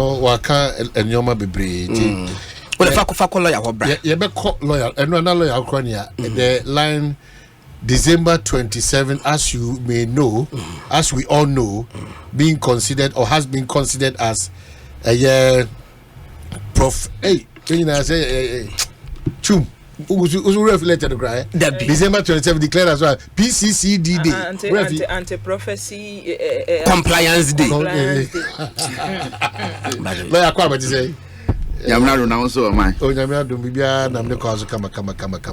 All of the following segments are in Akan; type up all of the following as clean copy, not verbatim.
waka enyoma bebre ti well fa lawyer ho bra ye be lawyer eno na lawyer kronia the line December 27, as you may know, as we all know, being considered or has been considered as a year chum who's reflected the cry. December 27 declared as well PCCD day, anti-prophecy compliance day. Lawyer Kwaba to say. Yamna do now so am I. Oh, Yamna do bibia na me cause kama.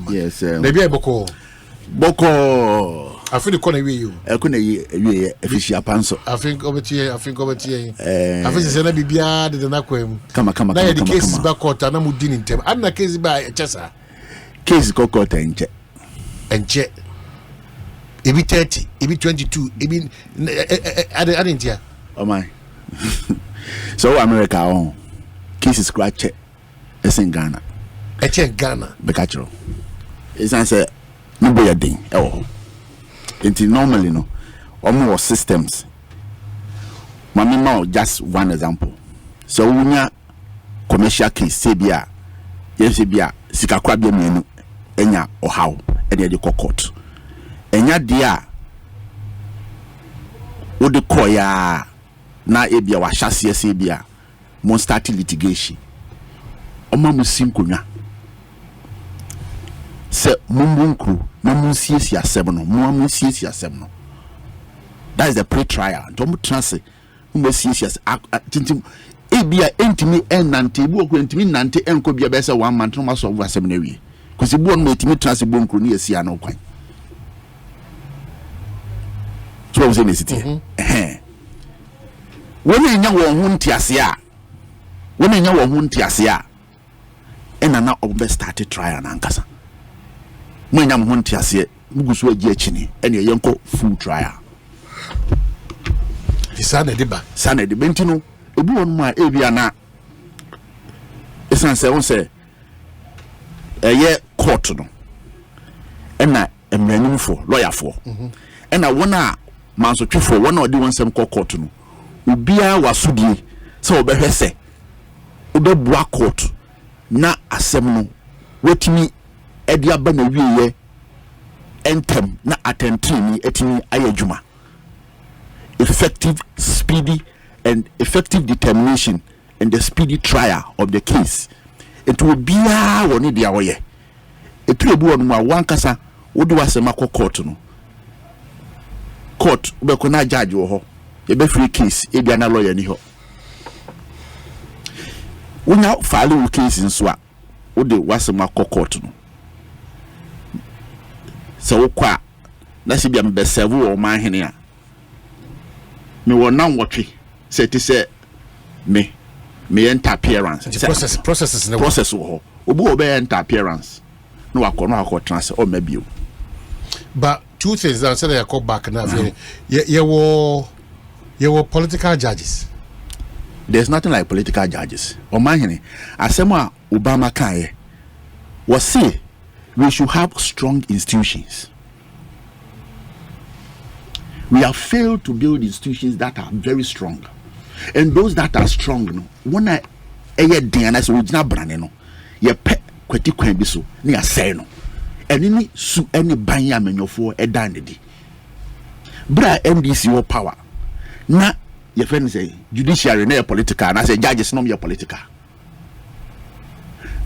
Yes, maybe boko. I think the corner we you. I couldn't ye official panso. I think over here. I think it's a bibia de na kwem. Come. Now the case is back court and I'm dealing in them. I'm na case by chesa. Case go court and check. It be 30, it be 22, it be I didn't hear. Oh my. So America on case is scratch. It's in Ghana. I check Ghana. Bekachro. It's answer. No boy a ding. Oh, until normally no, almost systems. Mami now just one example. So when ya commercial case sebia, yes sebia sika kwabia menu enya or how enya de court. Enya dia wo de koya na ebia wa hyase sebia mon start litigation. Oma musim konwa. Se mumbunku na munsiesi asem no munsiesi asem no, that is the pre-trial don't translate munsiesi tintim ebia entimi enante bu okwo entimi nante enko bia be se 1 month no maso over asem na wie kwesi bu on metimi translate bonku ni esi ana okwan so we say nesiti wona nya wo hu ntiase a wona nya wo hu ntiase a enana obe start trial na nkasa mwenya mhunti ase mugusu agi achini ene yenko full trial sana de bentino ebi won ma ebia na esan se won se eye court no ena emranimfo lawyer fo ena wona manso twefo wona odi wonsem court no ubia wasudie se obehwe se obebua court na asem no wetimi edia ba na wiye entem na atentini etini ayadwuma effective, speedy and effective determination and the speedy trial of the case. It will be a one dia woye it will be on ma wankasa wodu wasema ko court no court be ko na judge wo ho e be free case e bia na lawyer ni ho wonya file case nso a wode wasema ko court no so kwa na se bia me serve o ma hene a me wona nwotwe se ti se me enter appearance process wo ho obu obe enter appearance no akọ transfer o mabio. But two things that said I call back now. You were political judges. There's nothing like political judges. O mahini asema Obama kae was say we should have strong institutions. We have failed to build institutions that are very strong. And those that are strong, no, when I DNA so original brand no, ye pe kweti kwan bi so na say no. Eni ni su eni ban ya manyofo edan di. Bra MDC wo power. Na ye friend say judiciary na political na say judges no me political.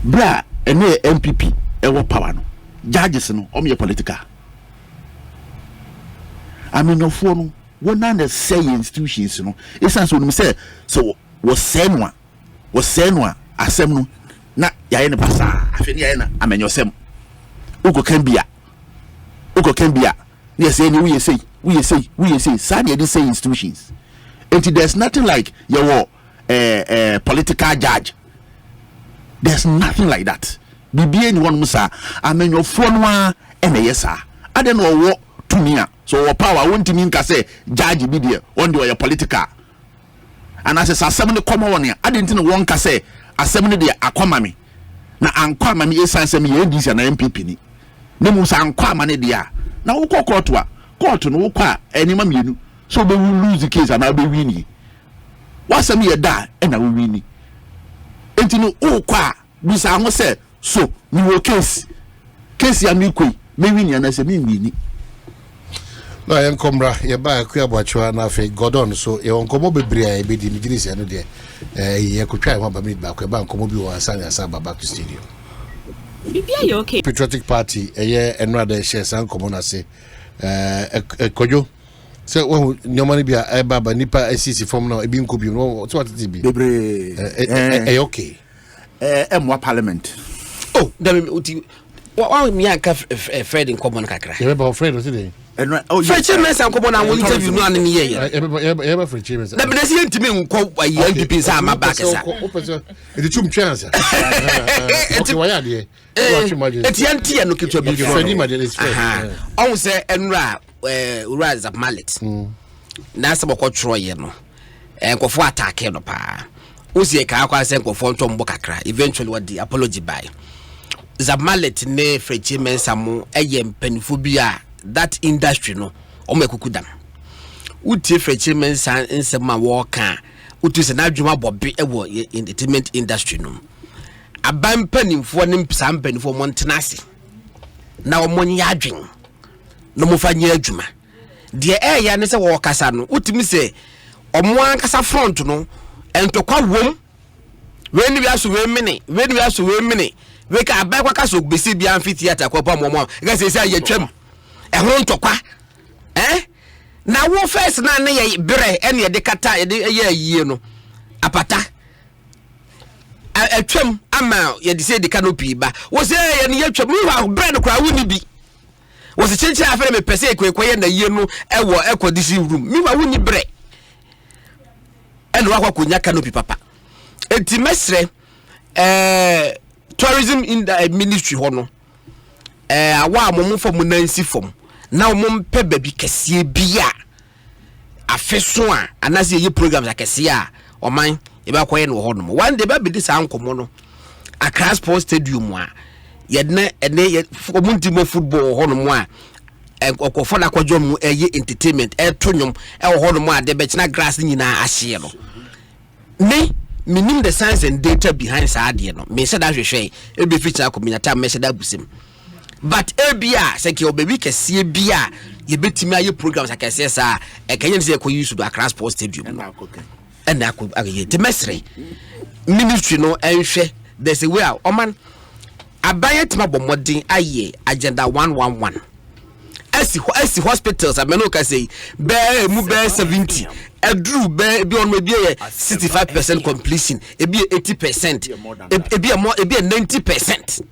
Bra eni MPP e wo power no. Judges no o me political. Amenofo no wona na say institutions no essence wonu say so was say no asem no na yaye ne pasa afeni yaye na amenyosem uko kan bia ne say ni we say say dey say institutions and there's nothing like your political judge. There's nothing like that. Bibie ni wonu sa amenyofo no a ene yesa ade no wo tumia so power won't mean ka say judge bi there on the political and as asem ne come on I didn't know one ka say asem ne there akoma me na ankwama me esanse me yedisi na MPP ni ne mu sa ankwama ne there na wo court no wo kwa enima mienu so be lose the case and I be win wasam ye da e na wo wini enti no o kwa bisa ho se so ni wo case ya mi koi me wini na se me wini na yen komra ye ba akua boachwa na fe godon so ye onkomo bebre a be di nigirisi no de ye kotwa ho ba me ba kwa ba onkomo bi wo asani asa back to stadium bibia ye okay patriotic party ye enrada share san komo na se kojo se wo nyomani bia e baba nipa asisi form na e bi nko bi no so what be bebre okay emwa parliament oh dem uti wa mi aka Fred in common kakra ye be Fred o today Fred Chairman am common and interview no an ni ye ye be Fred Chairman na be na se ntimi nko ayi NDP sa ma back sa e de chum chance okay why are there etiantia no kitwa bi Fred Imagine is Fred on say enra rise of mallet na se boko tro ye no enkofo attack no pa osie ka akwa se enkofo ntombo kakra eventually what the apology by Zamallet ne Fred Chairman samu eye mpanifo bi a that industry no omekukudam utie Fred Chairman san nsema wo ka utu se na adwuma bobe ewo entertainment industry no aban panimfo ne mpisa mpanifo mo ntenase na omonye adwen no mo fanye adwuma de ya ne se wo kasa no utimi se omo ankasa front no entokwa wom we ni biaso we mini we ka abai kwa kaso gbesi bia amphitheater kwa mo ga se se ayetwam ehoro ntokwa na wo first na ne ye bere ene ye de kata ye ayie no apata atwam ama ye de se de canopy ba wo se ye ne yetwam wo bread kwa wo ni bi wo se chenche afere me pese ekwekoye na yie no ewo ekodisi room mi wa wo ni bre ene wa kwa konya canopy papa enti mesre tourism in the ministry hono awa amom fom nansi fom na omom pe baby kese bia afeso a anase ye programs akese a oman e ba koye no hono one day ba be dis ankomo no Accra Sports Stadium a yedne ene omuntimo football hono mo a okofo na kwadwo mu eye entertainment etonyom hono mo a de be china grass nyina ahye no ne minim the science and data behind saade no me said that hwehwe e be feature community me said that busim but ebia say ke obabi kese bia ye betimi aye programs akese sa e kanye se ko use do Accra Sports Stadium no and akoye te mesre ministry no enhwe there's a way oman abaye tima bomodin aye agenda 111 asi hospitals ameno ka say be mu be 70 edru be bi on be 65% completion e be 80% e be more e be 90%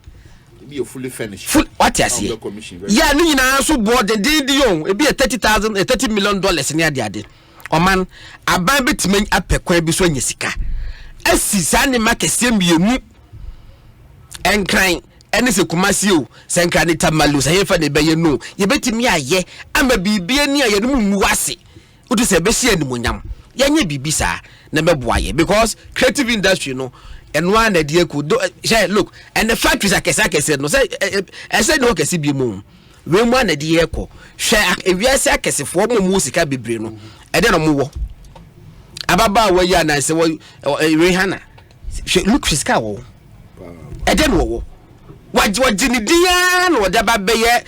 be fully finished full what you say yeah ni na so board the yon e be $30 million ni ade oman aban betime apekwan bi so nyesika asi sane makese mienu enkran ene se kumasi o senka ni tamalu se yefa ne beye no ye betimi aye ama bibie ni aye no mu wase utu se be hie ni monyam yenye bibisa na meboa ye because creative industry no enwa na de ku look and the factories akese no say no kese bi mu we mu na de ekọ hwe ewiase akesefo mo mu sika bebre no ede no mo wo ababa wa ya na se wo Rihanna look sika wo ede no wo wajini dia no wada ba beye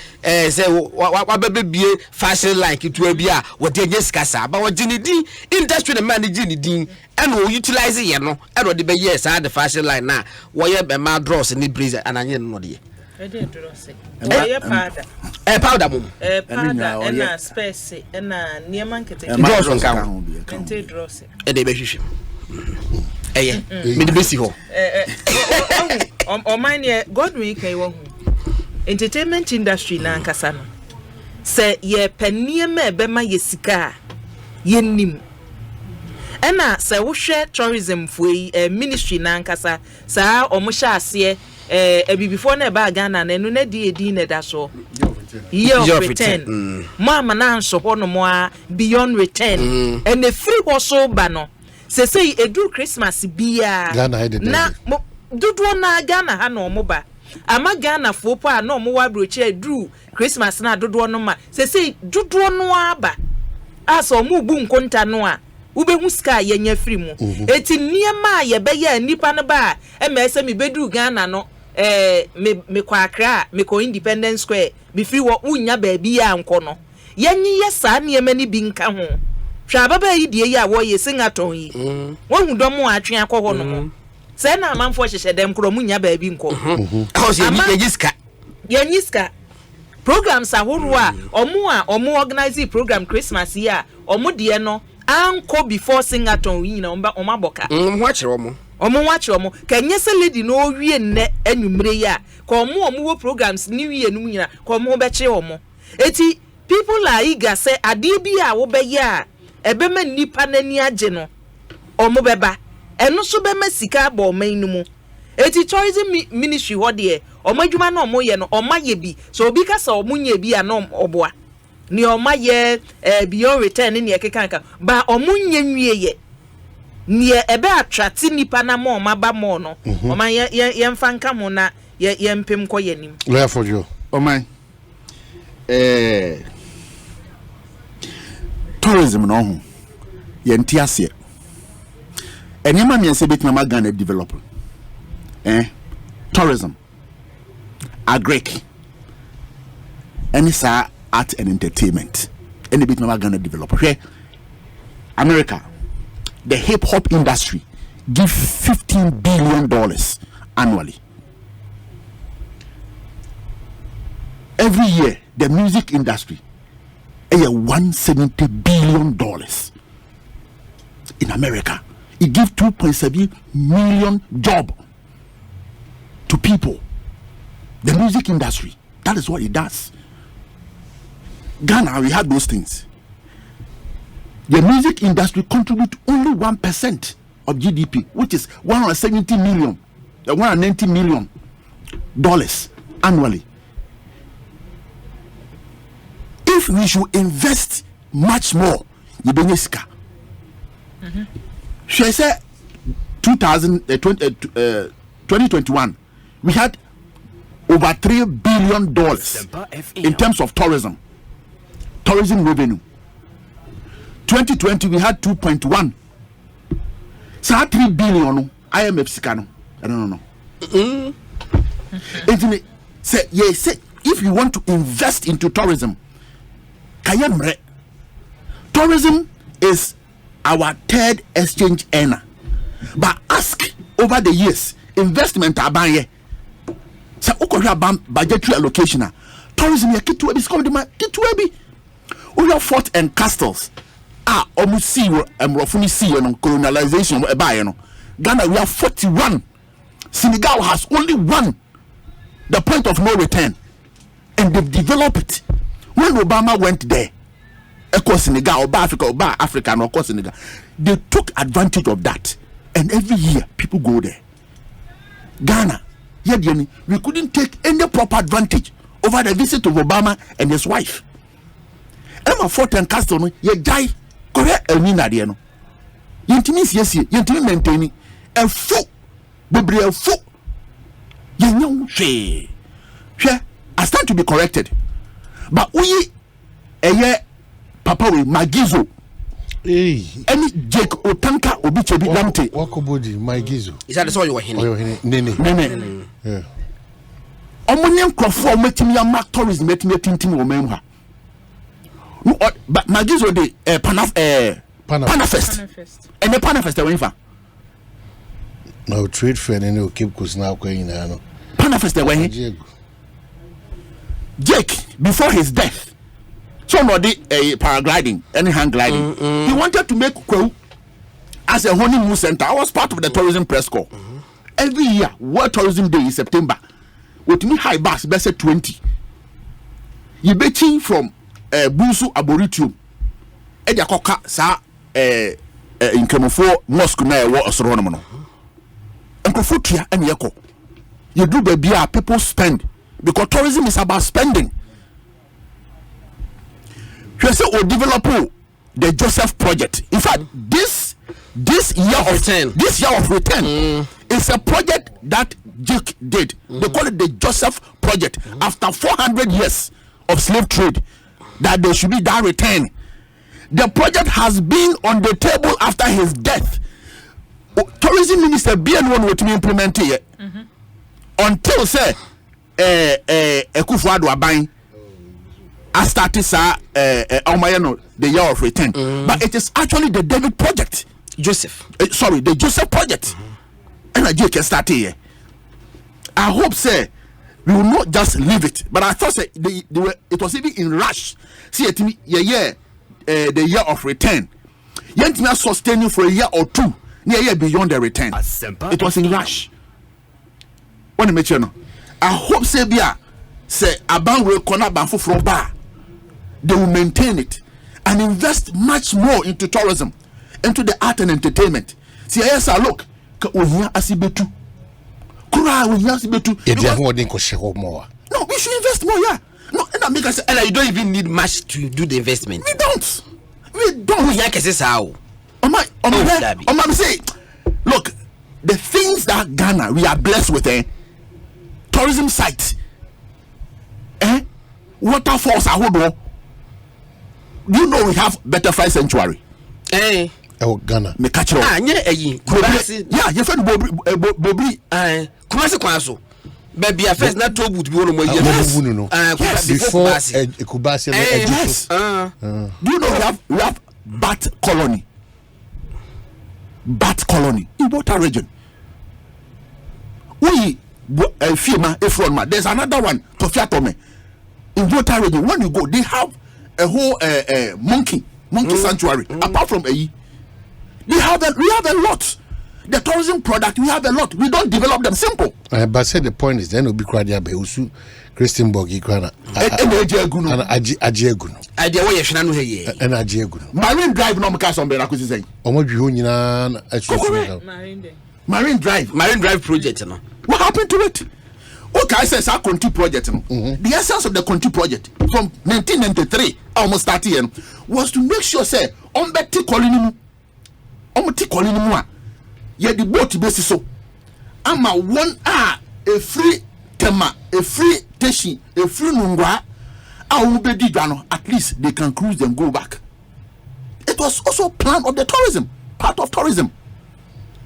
say wababebie fashion line kitu bia wode nye skasa ba wajini di industry na manage ni din and we utilize ye no and wode be yes the fashion line na wo ye be ma draws ni blazer ananye no de e de draws e powder powder mum powder na space na niam nkete draws on kan kente draws e de be hwehwe eye me de besi ho o mine Godwin kai wo entertainment industry na nkasa no se ye paniem e be ma yesika ye nim ena se wo hwe tourism foi ministry na nkasa sa o mo hya ase before na ba Ghana na enu na di edi na da so year of return mama na nso ho no mo a beyond return and the free also ba no se say edu Christmas bia na dudu na Ghana ha no mo ba ama Ghana fo po a no mo wa broche edu Christmas na dudu no ma se say dudu no aba aso mo bu nkonta no a Ube ska ye nya free mu. Eti niema ye be ye nipa no ba e me se me bedu Ghana no me kwa Accra me ko Independence Square be free wo unya baabi ya nko no. Yenyi ye saa niema ni bi nka ho. Hwa baba yi die ya wo ye singaton yi. Wo hu dom atwe akọ no mo. Se na amanfo hyehye dem kro munya baabi nko. Cause ye nyiska programs ahoro a omo organize program Christmas ya omo de no anko before singaton yi na omo aboka ho akere omo kenye se lady no owie nne anwumre ya ka omo wo programs ni wie no nyina ka omo be che omo eti people are eager say ade bi a wo be ya ebe ma nipa nani age no omo beba eno so be ma sika ba oman nu mu eti tourism ministry ho de omo adwuma na omo ye no omaye bi so obi ka sa omo nya bi a no oboa ni omaye beyond return ni ekekanka ba omo nya nwie ye ni ebe attract nipa na ma omaba mo no oma ye mfa nka mo na ye mpem kọ yanim lawyer for you oman tourism no ho ye ntiase enema mi ense betima ma Ghana develop tourism agric any sa art and entertainment any bit ma Ghana develop here America the hip hop industry give $15 billion annually. Every year, the music industry $170 billion. In America, it gives 2.7 million job to people. The music industry, that is what it does. Ghana, we have those things. The music industry contributes only 1% of GDP, which is $190 million annually. If we should invest much more, she said 2021, we had over $3 billion in terms of tourism revenue. 2020 we had 2.1. So 3 billion IMF sikano. I don't know. Say if you want to invest into tourism, tourism is our third exchange earner. But ask over the years, investment abanye. So budgetary allocation. Tourism ya kitu ebi skodi ma kitu ebi. Oyo fort and castles. Omusi emrofuni see no colonialization ebaye no. Ghana we have 41. Senegal has only one. The point of no return. And they've developed it. When Obama went there, Ekosiisen Miahiasem, Africa, and Ekosiisen, they took advantage of that. And every year, people go there. Ghana, we couldn't take any proper advantage over the visit of Obama and his wife. Emma Fort and Castle, ye die. Correct, Elmina Diano. Yentimis, yes, Yentimi maintaining a foot, Bibria foot. Young she. I stand to be corrected. But we a year, Papa, we Magizo. Any Jake Otanka Obichebi Lamte. Wakobodi, Magizo. Is that all you were hearing? Nene. Yeah. Omonium Crawford meeting your Mark Torres meeting your Tintin Omemha. No, but Magizo de Panafest. And the Panafest are no trade fair and no keep cause now going on. Panafest away. Jake, before his death, somebody paragliding, any hang gliding. He wanted to make Kwewu as a honeymoon center. I was part of the tourism press corps. Every year, World Tourism Day in September, with me high bus, best 20. You betting from Busu Arboretum, Ediakoka, sa in Kemofo Mosque na war astronomer. And Kofutia and Yako. You do the beer people spend. Because tourism is about spending. You say we develop the Joseph project. In fact, this year of return is a project that Jake did. They call it the Joseph project. After 400 years of slave trade, that there should be that return. The project has been on the table after his death. Tourism Minister BN1 would implement it until say Ekufuado Aban I started the year of return. But it is actually the David project. The Joseph project. And I can start here. I hope say we will not just leave it. But I thought say it was even in rush. See it the year of return. Yentima sustaining for a year or two. Near year beyond the return. It was in rush. When make sure no. I hope say Aban will corner Banfu from bar. They will maintain it and invest much more into tourism, into the art and entertainment. See, yes, I look. No, we should invest more, yeah. No, and you don't even need much to do the investment. We don't. Say, look, the things that Ghana we are blessed with, tourism sites, waterfalls, do you know we have Butterfly Sanctuary? Ghana. Me catch you. Yeah, you friend Bobri. Kumasi Kwaso. Baby, I first not told to be one of my years. Before Kubasi. Yes. Do you know we have bat colony? Bat colony in water region. We there's another one to Fiatome in water region. When you go, they have a whole monkey sanctuary. Apart from we have a lot. The tourism product, we have a lot. We don't develop them simple. But say the point is then will be quite a Beusu, Christian Bogi Grana, and Ajeguno. Idea where you should know here. And Ajeguno. Marine Drive, no Macas on Belacusi. Or what you Marine Drive project. What happened to it? Okay, I says our country project. The essence of the country project from 1993, almost 30 years, was to make sure, say, on Betty calling yeah, the boat basis so. I'm a a free tema, a free teshi, a free nungwa. I will be digano. At least they can cruise and go back. It was also part of the tourism, part of tourism,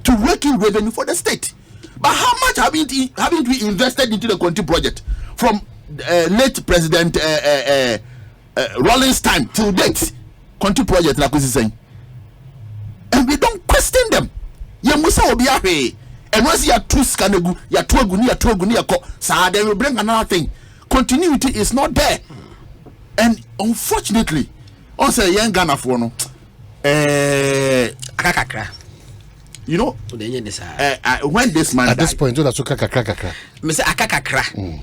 to work in revenue for the state. But how much haven't we invested into the country project from late President Rawlings' time till date? Country project, like we saying, and we don't question them. You must be happy. And once you are too scannagu, you are too aguni, so they will bring another thing. Continuity is not there. And unfortunately, also young Ghana for no. You know, when this man at died, this point, that's kakakra.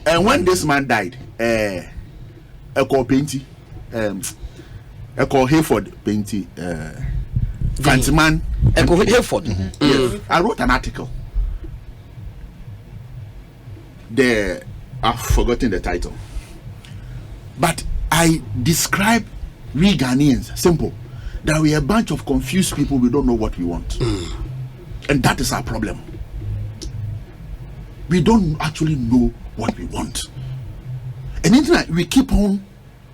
And when this man died, I call Painty, I call Hayford Painty, Fancyman, I call Hayford. Yes, I wrote an article. There, I've forgotten the title, but I describe we Ghanaians simple that we are a bunch of confused people. We don't know what we want. And that is our problem. We don't actually know what we want. And internet, we keep on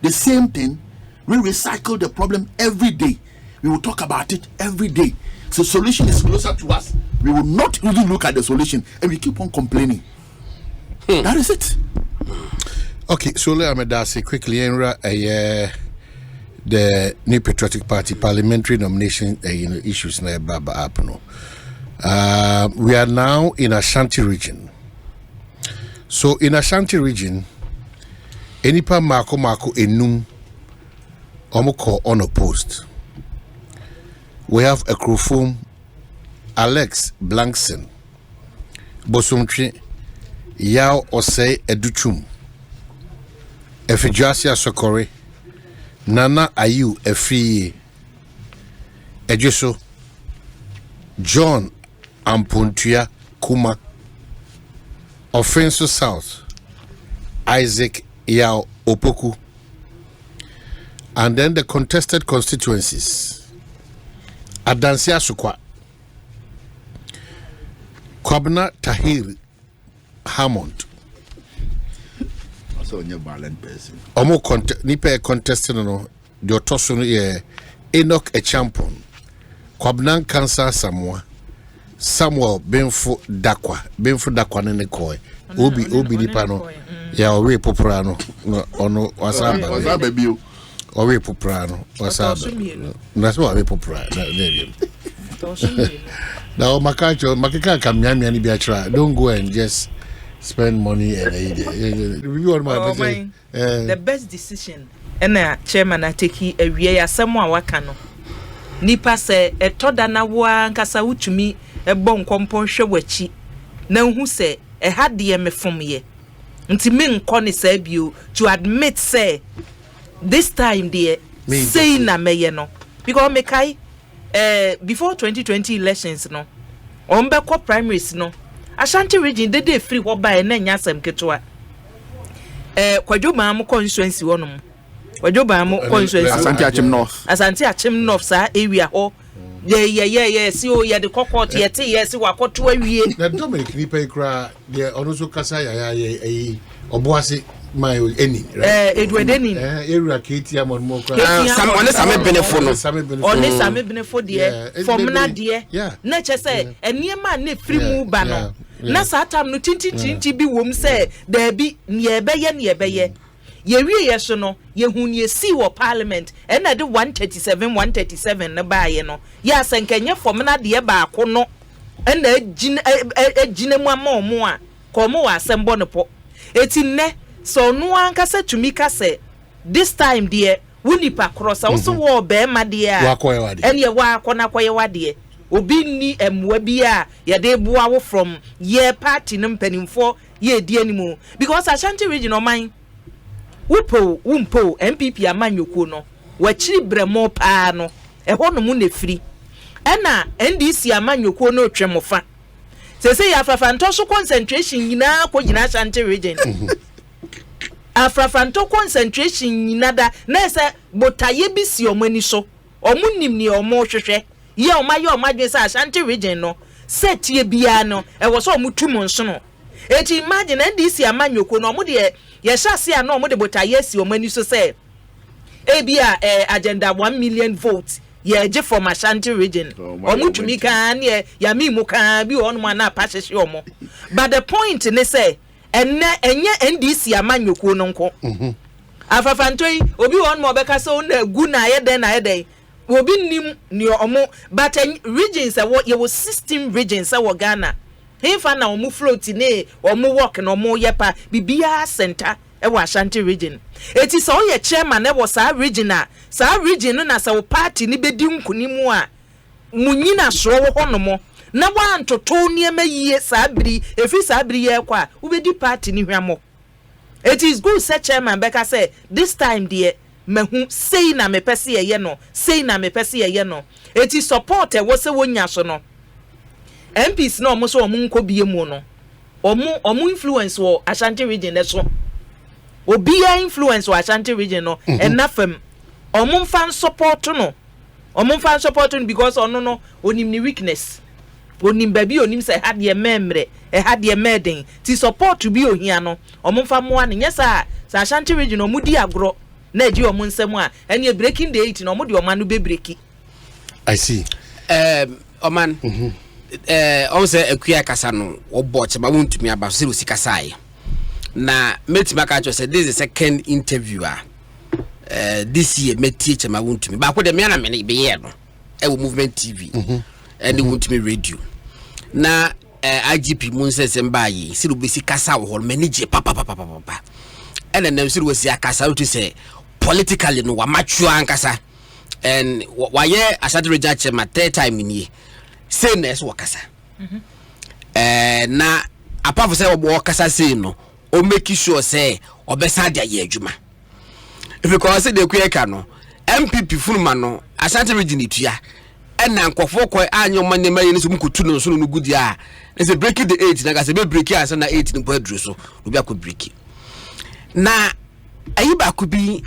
the same thing. We recycle the problem every day. We will talk about it every day. So solution is closer to us. We will not even look at the solution and we keep on complaining. That is it. Okay, so let me say quickly, the New Patriotic Party parliamentary nomination issues na baba up no. We are now in Ashanti region. So in Ashanti region, enipa mako enum omoko unopposed. We have Ekrofom, Alex Blankson, Bosomtri, Yao Osei Educhum, Efijasia Sokore, Nana Ayu Efi Ejeso, John Ampuntua Kuma, Offenso South, Isaac Yao Opoku, and then the contested constituencies. Adansia Sukwa, Kwabna Tahir Hammond. Also, a violent person. Omo nipe contested no the otoso no ye Enoch Echampon, Kwabnan Cancer Samuel Benfo Dakwa nene koi. Obi Nipano. Ya owe poprano. Ono wasaba. Wasaba bio. Owe poprano. Wasaba. That's what owe poprano. Now Makaka Kamyami and Biatra. Don't go and just spend money and the best decision. And chairman I take a year someone wakano. Nipa se a toda na wa nkasa wutumi e bon kompon hwewachi. Na hu se e hadie me fom ye. Nti me nkɔ ne sa bio to admit say this time there say na meye no because me kai before 2020 elections no on be ko primaries no Ashanti region dey free ho ba na nya asem ketewa kwadwo ma mo constituency wonom kwadwo ba mo constituency Asante Achim North sa area ho yeah see o ye de kokot ye te ye see wakoto awie na Dominic nipa kra de ono so kasa ya oboase my any edwedeni area ketia mon mo kra one same benefo no one same benefo de from na de na che say eniema na free mu ba no na satam no tintintinti bi wom say da bi ne ebeye ye wie ye so no ye hu ne si wo parliament e na de 137 na ba ye no ya senkenye from na de ba ko no e na ejine mu ama a ko mo wa asembo no po eti ne so no ankasa tumi ka say this time there wunipa crossa wo so wo be ma de a en ye wa akona koye wade obi ni emwa bi a ye de boa wo from ye party no mpanimfo ye di animu because Ashanti region o man wumpo MPP amanyoko no wachiri bremo pa no ho no mu na firi ena NDC amanyoko no twemfa se ya afafanto so concentration nyina ko nyina Ashanti region afafanto concentration nyina da na se botaye bi si omani so omunim ni omo hwehwe ye omaye omadwe se Ashanti region no setie bia no e wo so omutum nso no eti imagine NDC amanyoko no omude ye shase a no omude botaye si omani so se ebia agenda 1 million votes ye je from Ashanti region omutumi kan ye ya mi mu kan bi on ma na pa hwehwe omo but the point ne say enye NDC amanyoko no nko afafantoi obi on mo beka so na gu na ye den obi nim ni omo but regions ye wo 16 regions wo Ghana hefa na omo float ne omo work na omo yepa bibia center e wo Ashanti region eti so ye chairman e wo sa region na sa wo party ni bedi nkunimu a munyina so wo honomo na wa ntoto niema yie sabri efi sabri ye kwa ubedi party ni hwamo it is good say chairman beka say this time there mehu say na me pese ye no it is support e wo se wonya so no MPs na omo so omo nko bie mu no omo influence wo Ashanti region so obia influence wo Ashanti region no enafem omo fan support no because ono no onim ni weakness onim baby onim say had ye memre had ye meden ti support to be ohia no omfa mo an nyesa sa Ashanti region omudi agro na di omo nsem a ene breaking the 8 no omudi omanu be breaki I see oman on say akua kasa no obo chema wontumi aba so si kasa ai na metima ka cho say this is the second interview this year metie chema wontumi ba ko de me na me be ye no e wo movement TV and want me radio na IGP mun sesem bayi siru besi kasa wo manage papa and then siru wesi akasa to say politically no wa mature ankasa and why Ashanti region chairman third time ni say na so kasa na apart from say wo kasa say no o make sure say obesa dia ye adwuma because say de kweka no MPP funuma no Ashanti region itua ena nkofo ko anyo mane maye ne so mkutu no so no gudi a na say break the 8 na ga say be break as na 8 no po aduru so obi akọ break na ayi ba ko bi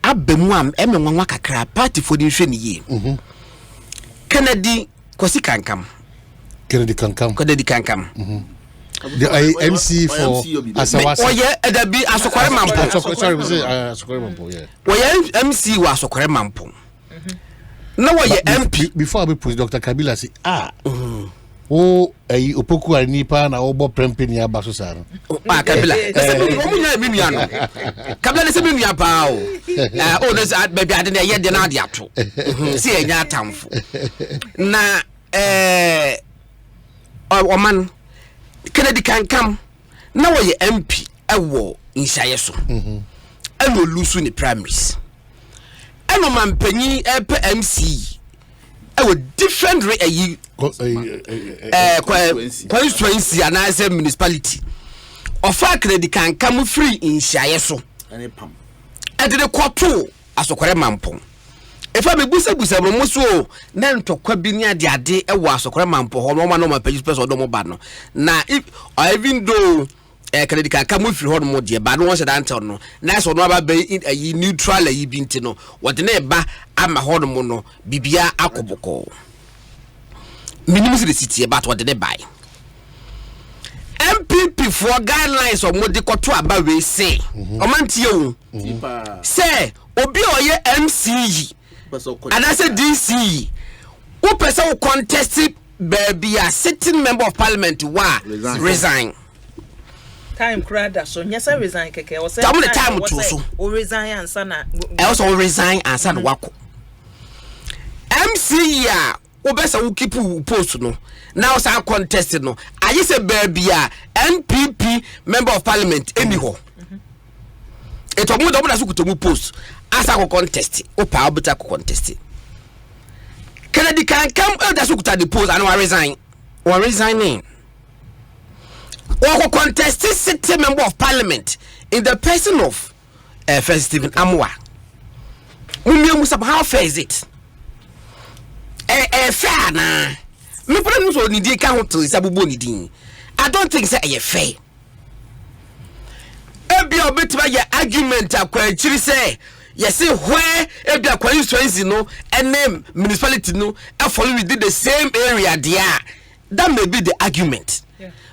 abemu am emenwanwa kakra party for the hwe ne ye Kennedy kankam the MC for Asawasa oye edabi asokore mampo sorry we say asokore mampo yeah oye MC wa asokore mampo No way MP before I put Dr. Kabila say oh opoku anipa na obo prempeni aba so sa no Kabila omunya minu ano Kabila se minu apa o no baby ade na ye de na ade ato se enya atamfo na oman Kennedy kankam na way MP ewo inshaye so eno lusu ni primaries eno mampanyi epe MC ewo different constituency and as a municipality of a Kennedy kankam free inshaye so and the quarto asokore mampon if I be busa mo so na ntokwa bi ni ade e wo asokore mampo ho no ma no ma page person do mo ba no na if even though Kennedy kankam free ho no de ba no won se dan tell no na so no aba be neutral ayi bi nti no wo de na ba ama ho no mo no bibia akoboko minimum the city about what they buy MPP for guidelines of what they got to about we say omantie o say obi oye MCE and I said DC who person contest baby a sitting member of parliament wa resign time crowd so nyasa resign keke o say time to so o resign ansa na also resign ansa na wako MCE a obesa who keep post no now say contest no ayi say baby a NPP member of parliament anyhow eto mu do na so kutomu post asa ko contest o pa obeta ko contest Kennedy kankam da so kuta the post and resigning o ko contest city member of parliament in the person of First Stephen Amwa how fair is it fair na me put so ni di ka ho to isabubo ni din I don't think say fair ebia obetima ye argument akwa chiri say yes where ebia kwa insurance no and municipality no e follow within the same area there that may be the argument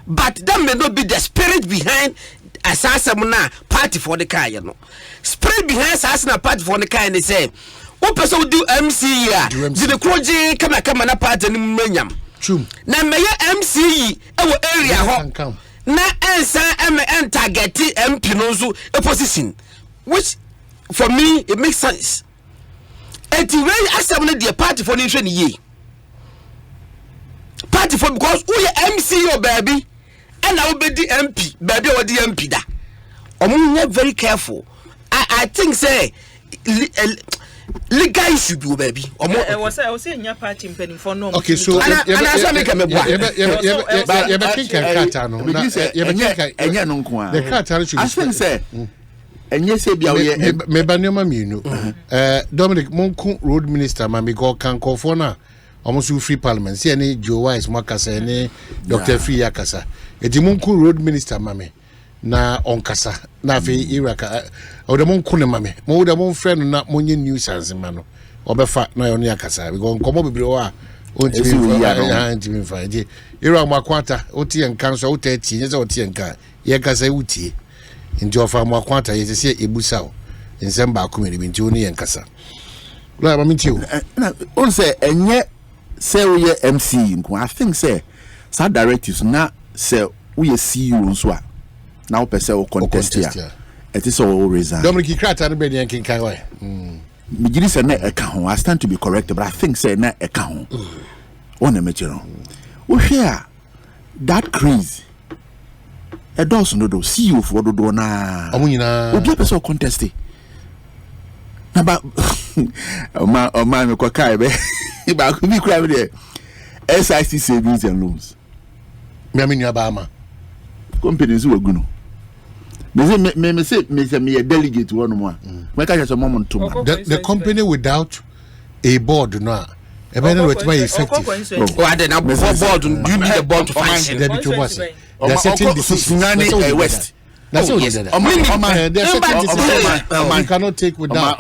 but that may not be the spirit behind asasem na party for the car you know spirit behind asasem party for the car and they say one person do MCE did the croji kama na party ni menyam na meye MCE e wo area ho na ensa target MP no so a position which for me it makes sense and the way asem the party for nation ye party for because who ye MCE or baby and now be the MP baby or the MP da omunya very careful I think say legal issue be baby I was saying your party impending for no okay so and I say make me boy I think say enye se bia we me ba nyoma mienu Dominic Monku road minister ma me go kan kofo na omusu free parliament se any Joe Wise makasa any Dr. Free yakasa eti Monku road minister ma me na onkasa na fe iraka o de Monku ne ma me mo de mon friend na monye nuisance ma no obefa na yo ne yakasa because nkomo bebre o a ontimi fa je ira makwata oti enkan so otati nye se oti enkan ye kasa utie nti ofa makwata ye se ebusa o nsem ba ko meri nti oni enkasa la ba minti o na on say enye say we MC nko I think say sa directives na say we CEO nso a na opese o contest ya it is all reason Dominic Krata no be dey enkin kai why me giri say na eka ho I stand to be corrected but I think say na eka ho on e mechero we hear that craze e does no do CEO for do na omunyina obi person contest na ba o ma me kwa kai be ba ku bi kura me there SIC savings and loans me aminu aba ama companies we guno me say me delegate one more we ka just mom to the company without a board no e be no wetima effective I dey na board do you need a board to function there be too much there are certain decisions west that's all you cannot take without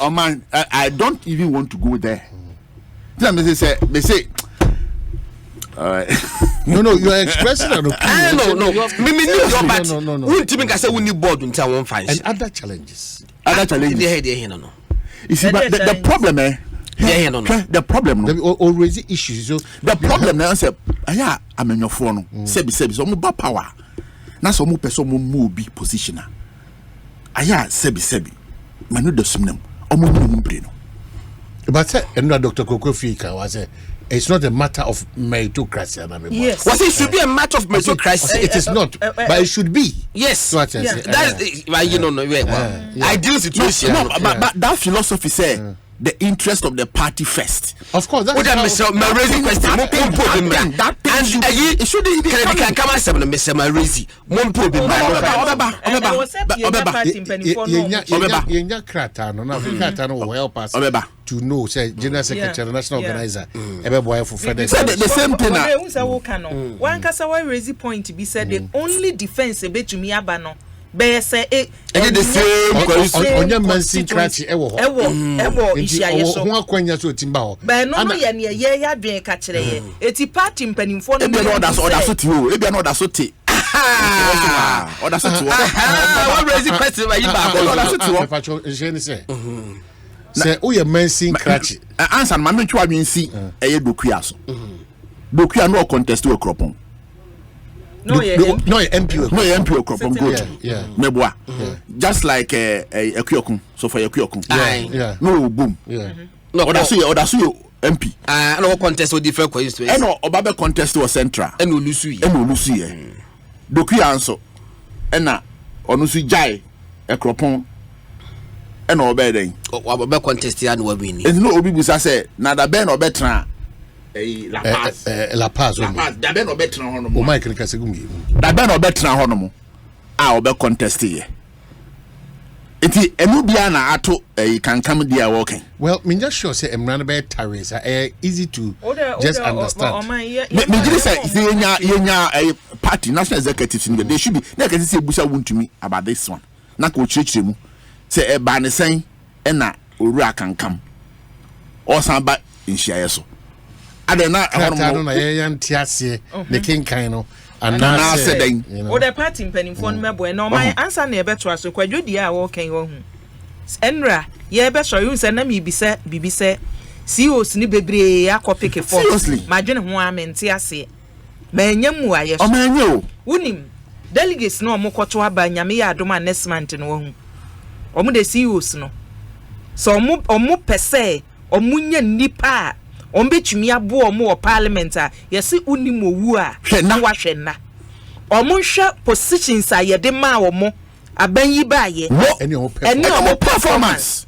I don't even want to go there me say all right no you are expressing an opinion no me your party we team can say we need board until one function and other challenges no you see but the problem Yeah, no. The problem no. Already issues. So the problem now say aya amenyofo no. Sebi so mo ba power. Na so mo person mo move be positioner. Aya sebi. Manu de sumnem. Omo mu bre no. But Dr. Kokofi was it's not a matter of meritocracy. Yes. Was it should be a matter of meritocracy? It is not, but it should be. Yes. That's you know, ideal situation. No, but that philosophy say the interest of the party first. Of course, that's my raising question. It shouldn't be come as seven, Mr. Marizi. One problem. To know, say General Secretary, National Organizer, for further. The same thing. One Kasawa raise point to be said the only defense a bit to me abano. Bear say it the same on your mansin cratchy ewo isha who kwanya so timba but no ya drink catch eti party mpanimfo no be no that's so you e be no that's so te or that's so one raising question by you back say o your mansin cratchy answer ma me twa adwensi eye dokua so dokua no contest we kropon no MP from good. Yeah. Meboa. Just like Ekuyokun. So for Ekuyokun. Yeah. No boom. Yeah. No, that's you MP. No contest with different questions. No, Obabe contest was central. And Olusu. Doku answer. Ena Onusu Jai Ekropon. And Obeden. Obabe contest and we win. And no Obi Busa say na da ben obetra La Paz. Da ben obetra hono mo. O Mike Nkasegumi. Da ben obetra hono mo. Obe contest here. Iti enu bia na ato kankam dia working. Well, me just sure say emran be taris easy to just understand. Me just say yenya party national executives they should be na can say busa wuntumi about this one. Na ko chirechire mu. Say e ba ne sen e na owura kankam. O san ba nhia so. Adena hono na yanti ase the king kind no. And now say the party mpanimfo no mebo no my answer na ebeto aso kwadwodi a wo kan wo hu enra ye be so yu se na mi bibise CEOs ni bebre akopeke for madwene ho amenti ase manyam aye so omanyo unim delegates no omokoto aba nyame ya adoma next month no wo hu omo de CEOs no so omo pese omunya nipa ombetumi abo omo parliament a yesi unim owu a na wahwenna omonhwe positions a yede ma omo abanyi baaye any omo performance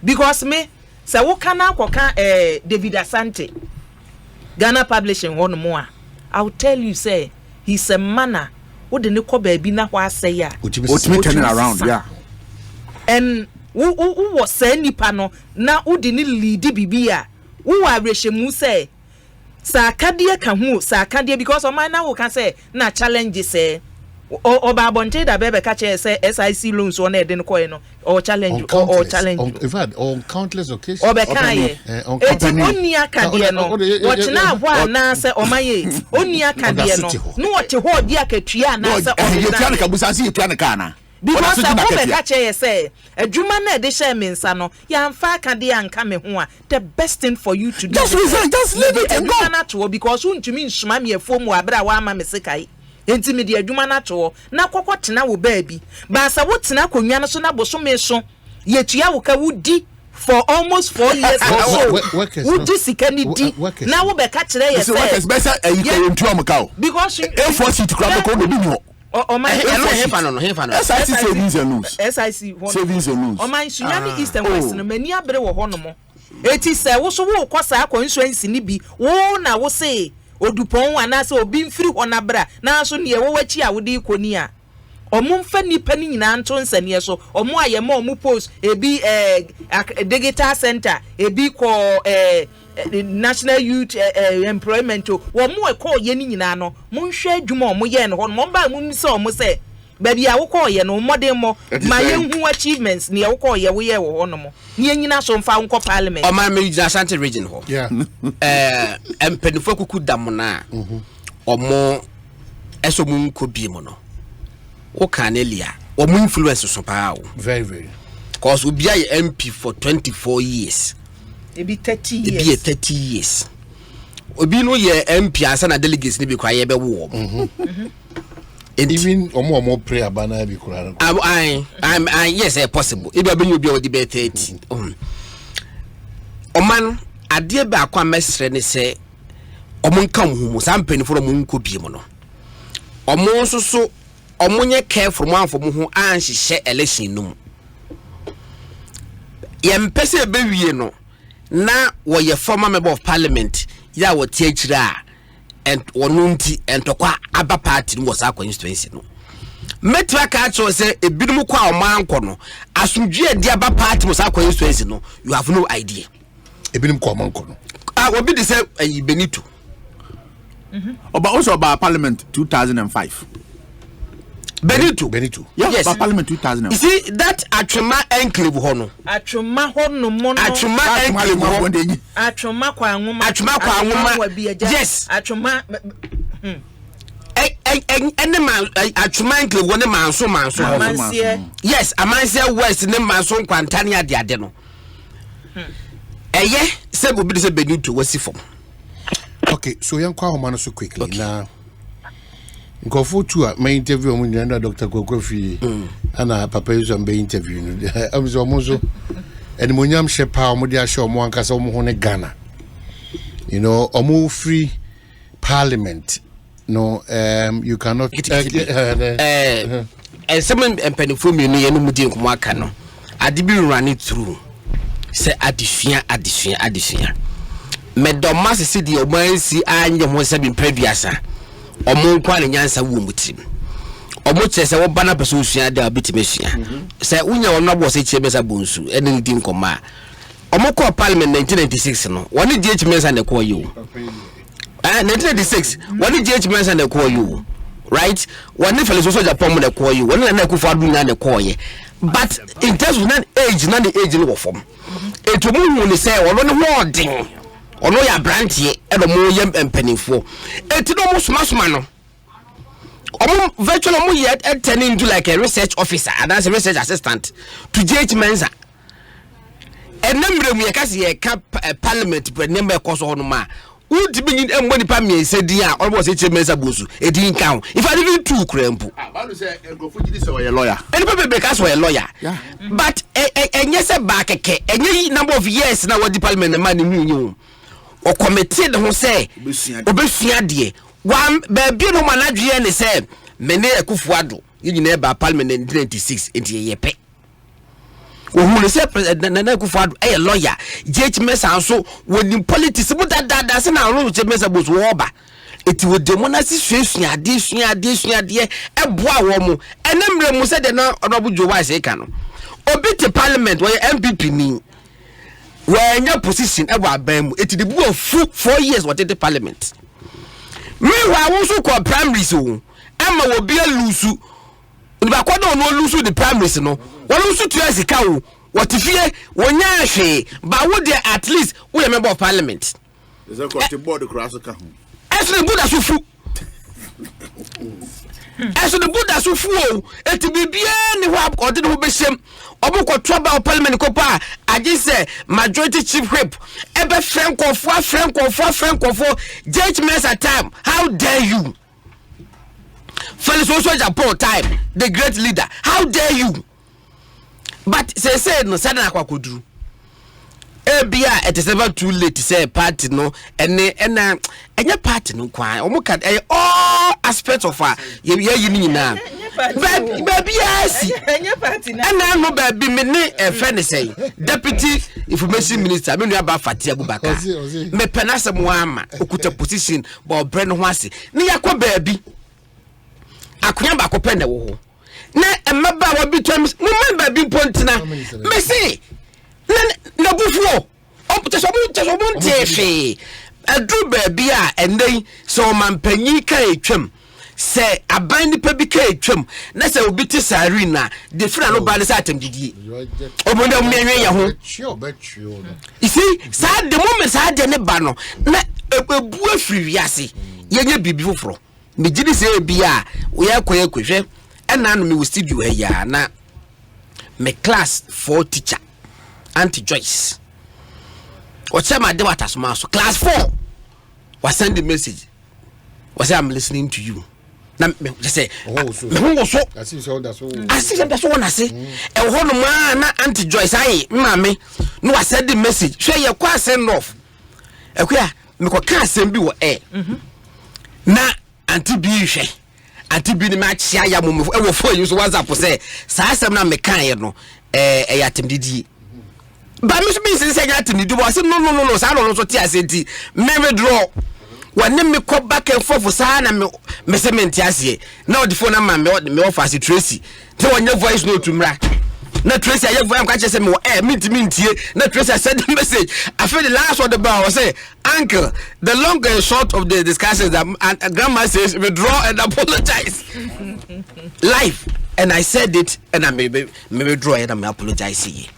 because me say wo kana akoka David Asante Ghana Publishing one mo a I will tell you say he's a manner wo de ne ko baabi na hwa asey a ultimate turning around yeah and wo was say nipa no na wo de ne lead bibia wo wa rehemu say sakadie ka hu sakadie because o man na wo can say na challenge say oba bonte da bebe ka che say SIC loans on e den ko no or challenge or challenge in fact on countless occasions oba kan ye oni akadie no what na hwa na say o maye oni akadie no what ho di akatua na say o ye tua na kabusa si ye tua na kana because I go back say adwuma na de share me nsa no ya mfa akade anka me ho a the best thing for you to do just resign just leave it and go na to because untumi nsuma me afom wa bra wa ama me sekai enti me de adwuma na to na kokotena wo baabi ba sa wo tena konwa no so na boso me so ye tua wo ka wudi for almost 4 years or so wudi sika ni di na wo be ka kire ye say workers better you can ntu amka o because A4 to grab ko no bi no o my SIC savings and loans SIC savings and loans o my sunyani east and west no mani abere wo ho no mo eti say wo so wo kwasa constituency ni bi wo na wo say odupon wana say obi mfiri ho na bra na so ne wo wachi a wo de ikoni a omo mfa nipa ni nyina nto nsane so omo ayema omo post ebi digital center ebi ko National Youth Employment wo mo e call ye ni nyina no mo nhwe adwuma omo ye no ho mo ba mo se omo se baby a wo call ye no modern mo ma ye hu achievements ne wo call ye wo ye wo ho no mo ne nyina so mfa nko parliament o ma me Asante region ho yeah empenifo kuku dam na omo eso mu nko bi mo no wo kanelia omo influence so pa o very cause obi aye MP for 24 years Ebi 30 ebi years. 30 years. Obi no ye MP asa na delegates ni be kwa ye be wo. Even omo prayer bana be kura. I'm yes, possible. Ebi abenyu obi o di be 30. Oman ade ba akwa mesre ne se omo nka humu sampani for omo nko bi mo no. Omo so omo nye careful mo anfo mo ho anhyehe election no mu. Yempese be wie no na wo ye former member of parliament ya wo tie kira and wonunti entokwa aba party no was constituency no metra ka cho say ebinum kwa omanko no asumdwe ade aba party was constituency no you have no idea Ebinum kwa omanko no obi de say Benito but also about parliament 2005 Benito yes about parliament 2005 you see that Atwema enclave ho no Atwema ho no mo no Atwema enclave Atwema kwa nwoma yes Atwema ene man Atwema enclave woni manso yes amansia west ne manso kwanta ne ade no eye se go bi de Benito wasi fom. Okay, so yankwa homa no so quickly na Nkofo tu a my interview omo nyanda Dr. Kokofi ana papa yuso mbe interview no amzo omozo eni monyam shepa omo dia sho omo ankasa omo ho ne Ghana, you know, omo free parliament no you cannot someone empenifo mi no ye no mudi nkomo aka no ade bi run it through say adifia medoma se di omansi anye ho se bi mpaduasa omo nkwa ne nyansa wo mutim omo che se wo bana pese osua da bitime sua se unya wono bo se chie besa bonsu ene di nkoma omo ko parliament 1996 no woni GH mensa ne ko you 1996 woni GH mensa ne ko you right woni fele so Japan mo ne ko you woni na Akufo Addo na ne ko ye but in terms of age na the age no form etumu hu ne se wono ne ho odin ono ya brantie edo mo yem empanifo etido mo soma no omo virtual mo ye turning into like a research officer and as a research assistant to GH Mensa enemre mu ye kase ye ka parliament but nembe koso hono ma udi bi nyin embo nipa me sedi a obo se GH Mensa bosu edin kan if I even two krempu ba no say Nkofo gidi say we lawyer eni pe be ka so we lawyer but enye se ba keke enye number of years na wadi parliament man ni hu o committed ho say obesua de wan ba bi no manadwe ne say mene Akufo Addo yina ba parliament 1996 enti yepe o hu ne say president na Akufo Addo e lawyer GH Mensa so woni politics mu dada se na ro GH Mensa boso wo ba eti wo demonasi suasua de e boa wo mu enemre mu se de na onobu jo wa se ka no obi te parliament wo MPP ni when your position ever been it the book 4 years what the parliament meanwhile also call primary so Emma will be a lusu ba kwado no lusu the primaries no one lusu to asika wo what if ye wonya hwe ba wo there at least we a member of parliament is a court board cross ka hu as the buddha so fu as the buddha so fu et bibia ni ho akode no beshem obukọ trouble parliament ko pa agi say majority chief whip ebe frankofo GH Mensa time how dare you Felix also Japan time the great leader how dare you but say no sada akwakoduru ebia it is never too late to say party no ene party no kwan omuka all aspects of ye nyina baby yes and no baby me ne friend say deputy information minister me nua ba Fatia Abubakar me penase mo ama okuta position ba obrɛ ho ase ne yakɔ baby akonya ba ko pende wo ho na emaba wa bi twam mo man baby pontina me say na bufuo opte so mo ntefe adu baby a endai so man panyi ka etwam se aban nipa bi ka etwam na se obi te sari na de fira no ba ne sa atamdidie obonda mu enwe ya ho isi sa de moment sa de ne ba no na ebu afiri wiase yenye bibi foforo me gidi se bi a wo ya kwehwe ena no me wo studio ya na me class 4 teacher Auntie Joyce What's my de what as class 4 was send the message. Was I'm listening to you. Na me just say so I see so that's all. I see that's what I say. E ho no ma na Auntie Joyce aye mama no was send the message. Share your kwa send off. E kwa me ko ka asem bi wo na Auntie bi hwe. Auntie bi ni ma chia ya mo e wo phone use WhatsApp say sa asem na me kan ye no ya temdidi. Ba me so bi say ya temdidi bo say no sa no so ti asenti me draw. When me come back and forth for sana me cement ase na the phone na me offer as Tracy te wonye voice note mra na Tracy aye voice am ka chese me mintie na Tracy send the message. I feel the last one the bar was say uncle the long and short of the discussion is that grandma says withdraw and apologize live, and I said it and I may withdraw and I apologize.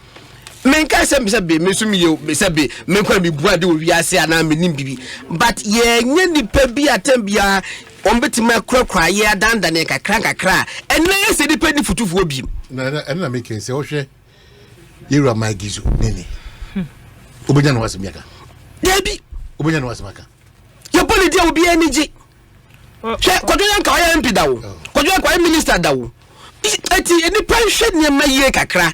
Men ka say me so me say be men kwa me buade o wiase ana me nim bibi but ye nya nipa bi atem bia on betima krakra ye adanda ne kakra enne ye se nipa ni futufuo bi na make say o hwe yera my gizo nene obenya no wasem yaka debi obenya no wasem aka ye boli dia obi aniji hwe kodwan ka ya MP dawo kodwan ka minister dawo eti nipa hwe ne ma ye kakra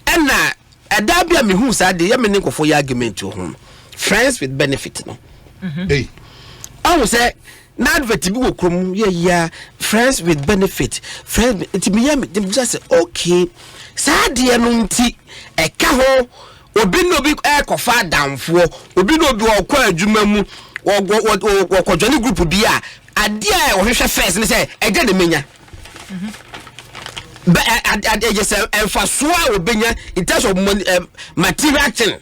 enna adabia me hu sa de ye me ne kofo ya argument ho friends with benefit no hey I say na advert bi wo krom ye friends with benefit friends it me ya me just say okay sa de no nti e ka ho obi no bi e kofa damfo obi no bi okwa adwuma mu wo kodwani group bi a ade a wo hwehwe first ne say e ga de menya but I just emphasize obenya in terms of money, material thing.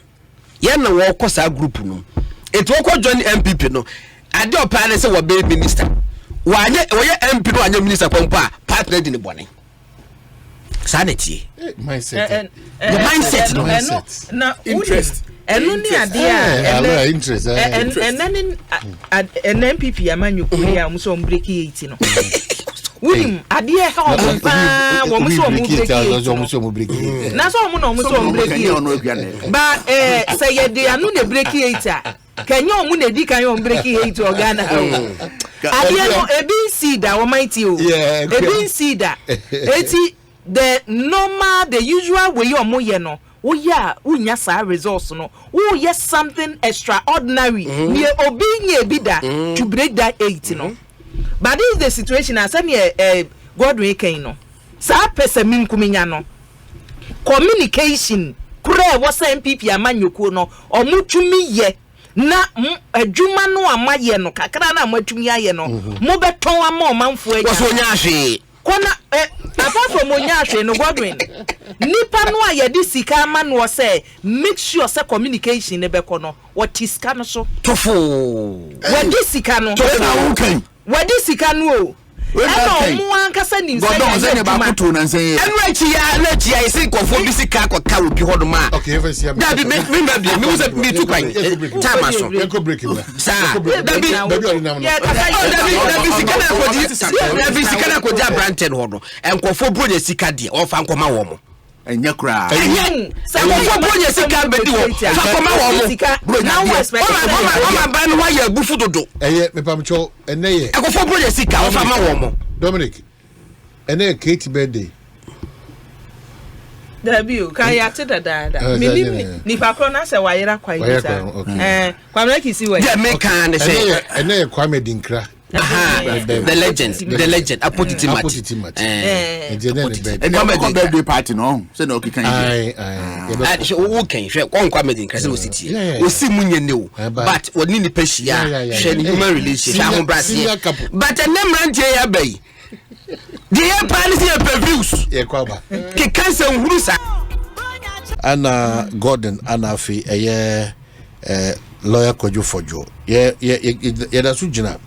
Yeah, no work us group no. It will join MPP no. I do plan say we be minister. Why MP no anya minister pompa partner in the morning. Sanity. Mindset. The mindset no. Interest. Enu ni ade interest. And then an MPP amanyu kuya muso mbreki 80 no. Wim ade e ha opa wo muso mu breki na so mu no muso mu breki ba say ye de anu na breki 8 kenya omu na di kan yo breki 8 organa ade no ebc da wo mighty o ebc da eti the normal the usual way yo mo ye no wo ya unya sa results no wo ye something extraordinary ni obi nya bi da to break that 8 no. But this is the situation as any Godwin can no. Sa pesa minkuminya no. Communication kure was MPP amanyoko no omutumi ye na adwuma no amaye no kakra na amatumi aye no mo beton ama manfo agya. Was onya hwe. Kona apart from onya hwe no Godwin. Nipa no aye di sika ama no say make sure say communication ne beko no what is kan so. Tofo. What di sika no. Wadi sika no o e no mo ankasa nim say godon ba kuto na say enu achi ya isi kofo bi sika akọka obi hodo ma okay if I see that be me was me too kwan time aso go break him sa that be sika na kodi abranted hodo enkofo broje sika de ofa nkoma wo mo enya kra sa kofo broje sika be di wo fa koma wo mo now expect o ba no wa ya bufu dodo me pamcho ene ye ekofo broje sika ofa ma wo mo Dominic ene Kate birthday Dabi kan ya te dada minim ni fa kro na se wayera kwa isa kwamra kisi we yeah me kan say ene Kwame Dinkra the legend apotitimat birthday party no say no kikan wo kan hwe kon Kwame Dinkra say ositi osi munye ne o but woni ni pehia hwe ni human relations hwe ho brase but enemrantie ya bai the policy of reviews ye kwaba ke kansa nhuru sa ana Gordon anafi lawyer Kojo Fojo ye da su jina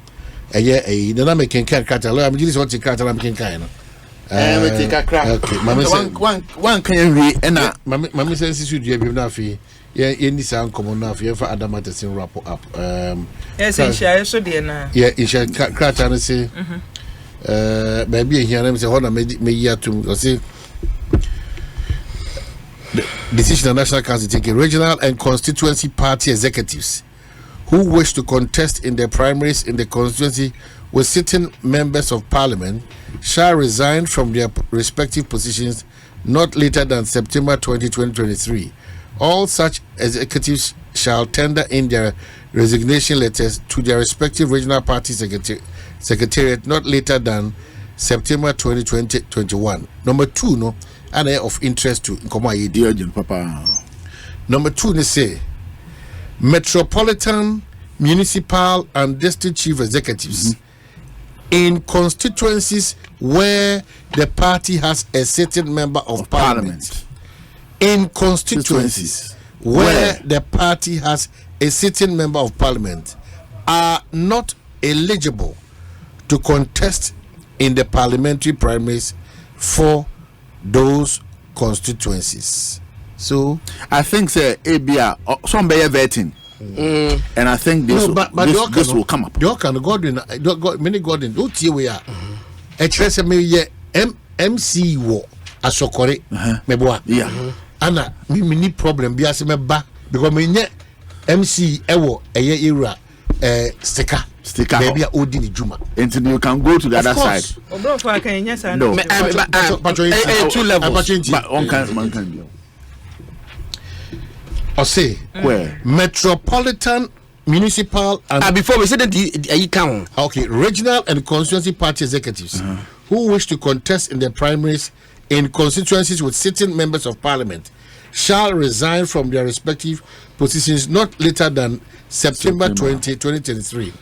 na me ken kata lawyer me jisi what kata na me ken kan no we take a crack okay mama say one kan wi na mama say sisu dua bi na afi ye ni san komo na afi ye fa adamata sin wrap up yes insha so de na ye insha kata na say maybe here na me say ho na me yi atum say decision of National Council taking regional and constituency party executives who wish to contest in the primaries in the constituency with sitting members of parliament shall resign from their respective positions not later than September 20, 2023. All such executives shall tender in their resignation letters to their respective regional party secretariat not later than September 2021. Number 2, no, and of interest to Papa. Number 2, they say metropolitan, municipal, and district chief executives in constituencies where the party has a sitting member of parliament. In constituencies where the party has a sitting member of parliament are not eligible to contest in the parliamentary primaries for those constituencies. So I think say ABR some better vetting. And I think this, this will come up. Godwin, many Godwin, don't see we are. A chess me MC war asokore meboa. Yeah. Anna, me need problem be as me ba because me nye MC ewo eye era sticker baby a odi ni juma. Until you can go to the other side. Bro, for can yes no. But 2 levels. But one can be. Or say where metropolitan, municipal, and before we said that you count. Okay, regional and constituency party executives who wish to contest in the primaries in constituencies with sitting members of parliament shall resign from their respective positions not later than September 20, 2023.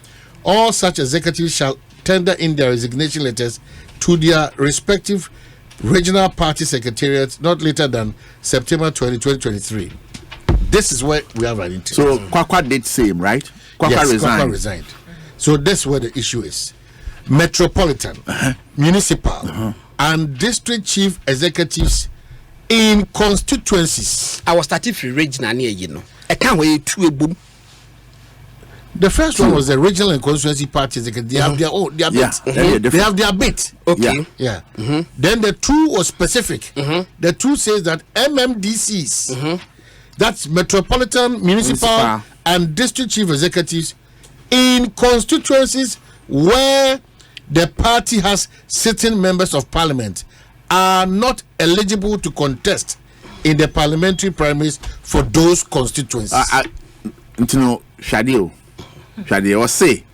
All such executives shall tender in their resignation letters to their respective regional party secretariats not later than September 20, 2023. This is where we are running to. So Kwakwa did same, right? Yes, Kwakwa resigned. So that's where the issue is. Metropolitan, municipal, and district chief executives in constituencies. I was starting from regional near you know. I can't wait to a boom. The first one was the regional and constituency parties. They have their own, their bit. They have their bit. Okay. Yeah. Then the 2 was specific. The 2 says that MMDCs, that's metropolitan, municipal, and district chief executives in constituencies where the party has sitting members of parliament are not eligible to contest in the parliamentary primaries for those constituencies. Shadio was say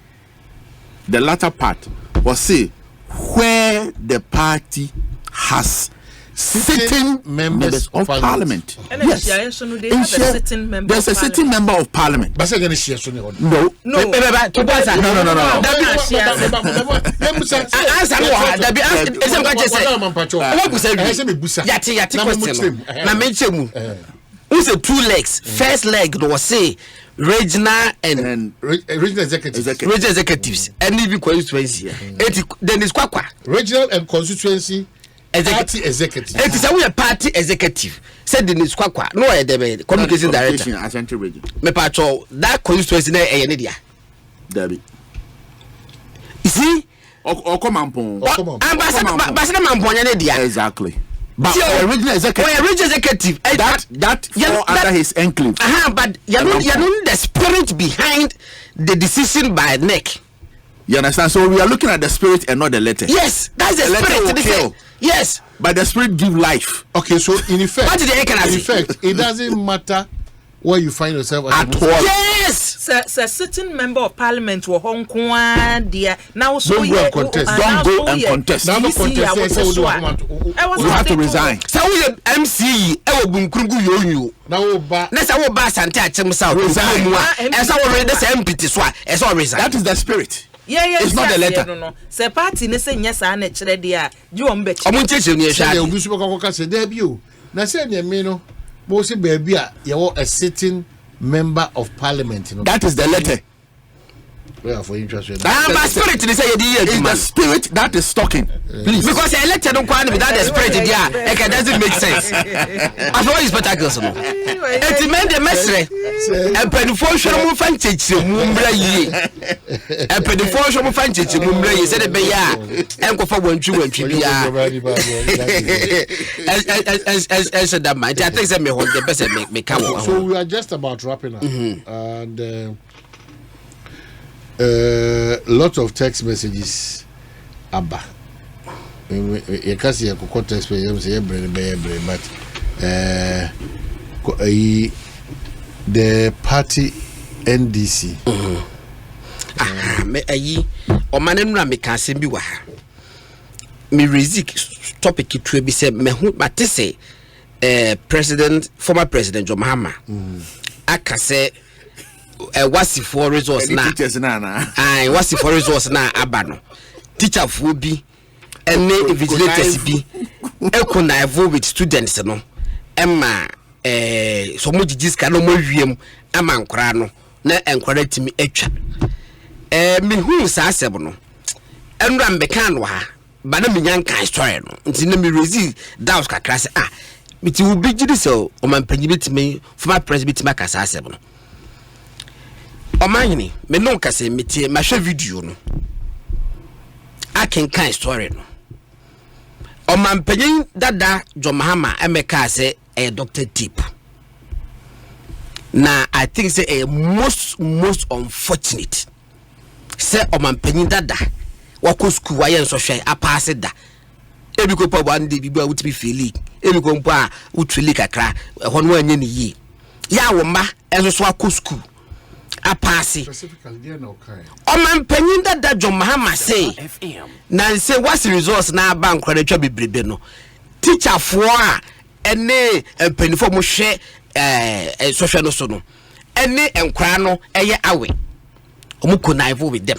the latter part was say where the party has sitting members of parliament. Yes. There's a sitting member of parliament. But no. Who's the 2 legs? First leg was say regional and regional executives. Regional executives. And even constituency. Then it's Kwakwa. Regional and constituency party executive. It is a party executive. Said the Kwakwa. No, the communication director. Me patrol that constituency na eyenedia. Dabi. You see? Ambassador Mamponya dia. Exactly. But regional executive, that fall under his enclave. But you know the spirit behind the decision by NEC. You understand? So we are looking at the spirit and not the letter. Yes, that's the spirit. Yes, but the spirit give life. Okay, so in effect, it doesn't matter where you find yourself at all. Yes, sir, sitting member of parliament were Hong Kong dear. Now so don't go and contest. Don't go and contest. Now contest. You have to resign. So we MC bunkrungu now ba. Let's say ba sante achim south. Resign. And so we this MPT so as all resign. That is the spirit. Yeah, it's not the letter. No. Say party ne say nyesa na kire dia. Ju ombe. Omuncheche ni ehwa. Say obi so kokoko say there bi o. Na say ne me no. Mo say baby a sitting member of parliament. That is the letter. Where for interest rate? My spirit they say it's the spirit that is talking. Please. Because I elected on quite without the spirit there. It doesn't make sense. As well as spectacles. It's meant the message. And penfotion of fancy mumbra ye. And penfotion of fancy mumbra ye said be ya. And go for 1 2 and 3 as that might. I think that me hold the best and make me come. So we are just about wrapping up. And lot of text messages abba you can see a text message but the party NDC me ayi o mane no me kan sem bi wa ha me rizik topic to be say me hu mate say former president John Mahama aka say wasi for resource na teachers na wasi for resource na aba no teacher fo bi ene invigilators bi ekonaivo with students no emma so mo jijiska no mo wiem ama nkora no na nkora timi atwa me hu sa asem no enra mbeka no ha ba na menyanka story no nti na me rezi doubts kakra se miti wo bi gidi so o man panyi bitimi former president bitimi aka sa asem no Omanyini, me non kase metie ma hwe video no. Akenkan story no. Omampanyin dada John Mahama emeka say Dr. Tip. Na I think say most unfortunate. Say omampanyin dada wako school wa yen so hwe apase da. Ebi ko pa one day bibu wuti bi feel ebi ko mpa utwili kakra hono anye ni yi. Ya wo ma enso so wako school apasi specifically no kind man panyin that John Mahama say na say what's the resource na bank credit twa bebrebe no teacher for ene panifo mo hwe social no so no ene enkra no eye awe omo conniving with them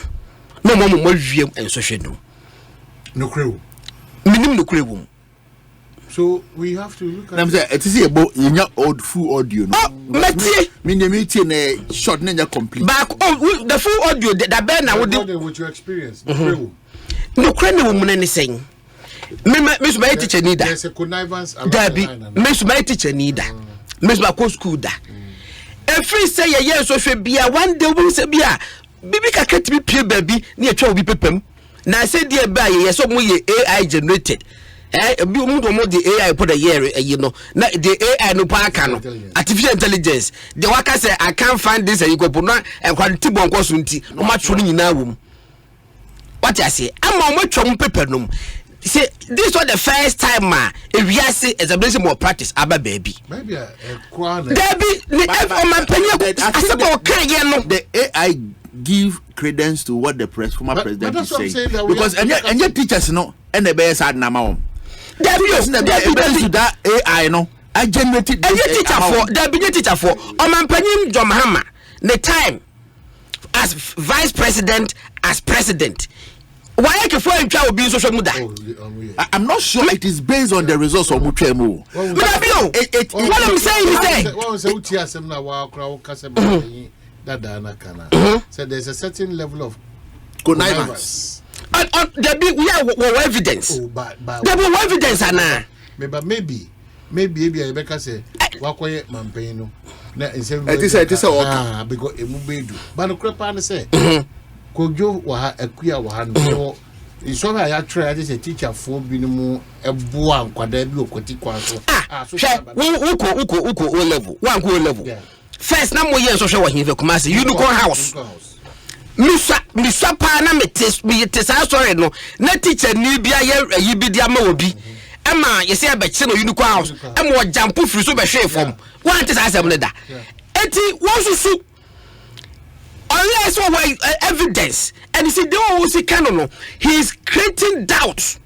no mo wiem en social no crew minim no crew. So we have to look at I'm saying it is about old full audio no. Meeting a short ninja complete. Back the full audio that ben na with your experience. No crane woman anything. Miss my teacher neither. There's a connivance Debbie, Miss my teacher neither. Miss my school da. Every say a year so should be a one day we say be a baby can be pure baby near 12 pepem. Now I said dear by yes so AI generated. The AI put a year, you know. Now the AI no parkano, artificial intelligence. The worker say I can't find this and you go put and quality bon consulti. No much running in our room. What I say, I'm on much from paper no. Say this was the first time if we are say as a blessing more practice abba baby. Maybe a crown. Debbie, the AI give credence to what the former president is saying. Because and your teachers know and the best had nama. That AI no I generated teacher for Omanpanyin John Mahama the time as vice president as president. Why can for him will be social media? I'm not sure it is based on the results of Muchemu. What I'm saying is that so there's a certain level of connivance. There be we have evidence. There be evidence, Anna. Maybe Rebecca say, "Wakoye mampeno." Na inse. It is because emubedu. But no crepa say, "Kojo wa akuya wa no." So I try as a teacher for binimu ebuwa nkwada bi okoti kwanso. Uko O level. One go level. First na mo yen so hwe wa hin fe Kumasi Unicorn House. Misa pa na me tesa story no na teacher ni bia ye bi dia ma obi ema ye say be che no Unicorn House ema o jump free so be hwe form one tesa asem ne da enti won susu unless what evidence and you see the one who see canon he is creating doubt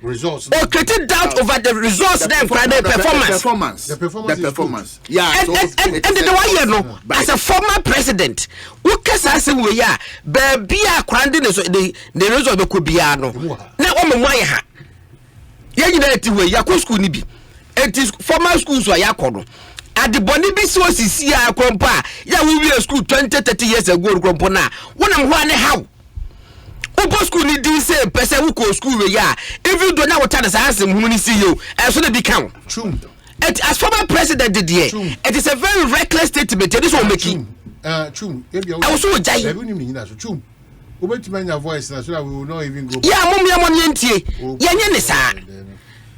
results or creating doubt over the results then for the performance yeah and the one you know as a former president who can say we ya baby akwande the result be ko bia no na o mo ha ya nyina ti we ya ko school ni bi it is former schools wa ya ko no at the body be so see a crompa ya we be school 20-30 years ago crompo na wona ho ane how Upo school ni din say person who go school we ya even though na water the asem hu ni see you and so they become true. As former president did here, it is a very reckless statement. This one making. True. I was so jai. True. We to mind your voice so that we will not even go. Yeah, mum ya mon yentie. Ya nye ne sa.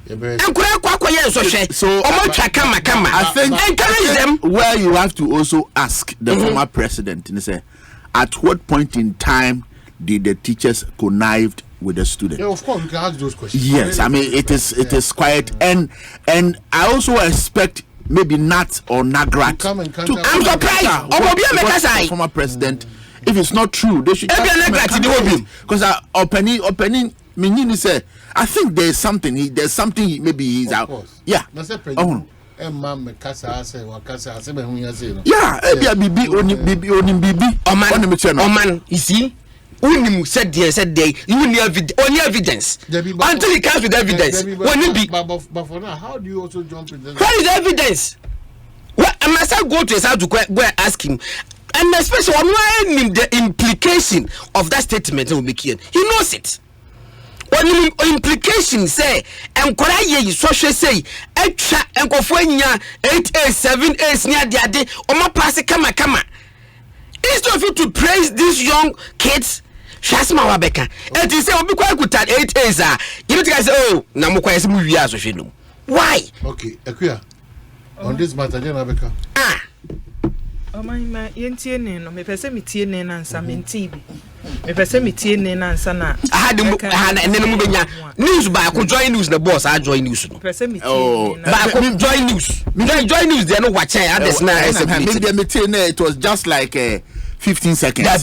Enkura kwa ye so hwe. So kama. I think encourage them where you have to also ask the former president and say at what point in time did the teachers connived with the student? Yeah, of course, you can ask those questions. Yes, I mean it is quiet, and I also expect maybe Nat or Nagrat to I'm surprised. Former president, if it's not true, they should because opening meaning say I think there's something maybe he's out. Yeah. Oman, you see. Unim said there, you need evidence. Until he comes with evidence. When you be but for now, how do you also jump in there? Where is the evidence? Well, I must go to his house to go and ask him. And especially when the implication of that statement will make here. He knows it. When the implication say, and Korea social say, extra and Kofuenya 8A, 7A, near the day, or my pass kama. Instead of you to praise these young kids, Shasma Wabeka, and to say, I'll be quite good at 8 days. You know, say, oh, Namuka movie as you know. Why? Okay, Akuya, on this matter, Abeka. Oh, my yentian, no, me person me tien and some in TV. Me person me tien and sana. I had and then news by could join news, the boss, I join news. Person me but join news. Join news, they're not watching. Maybe the meeting, it was just like 15 seconds.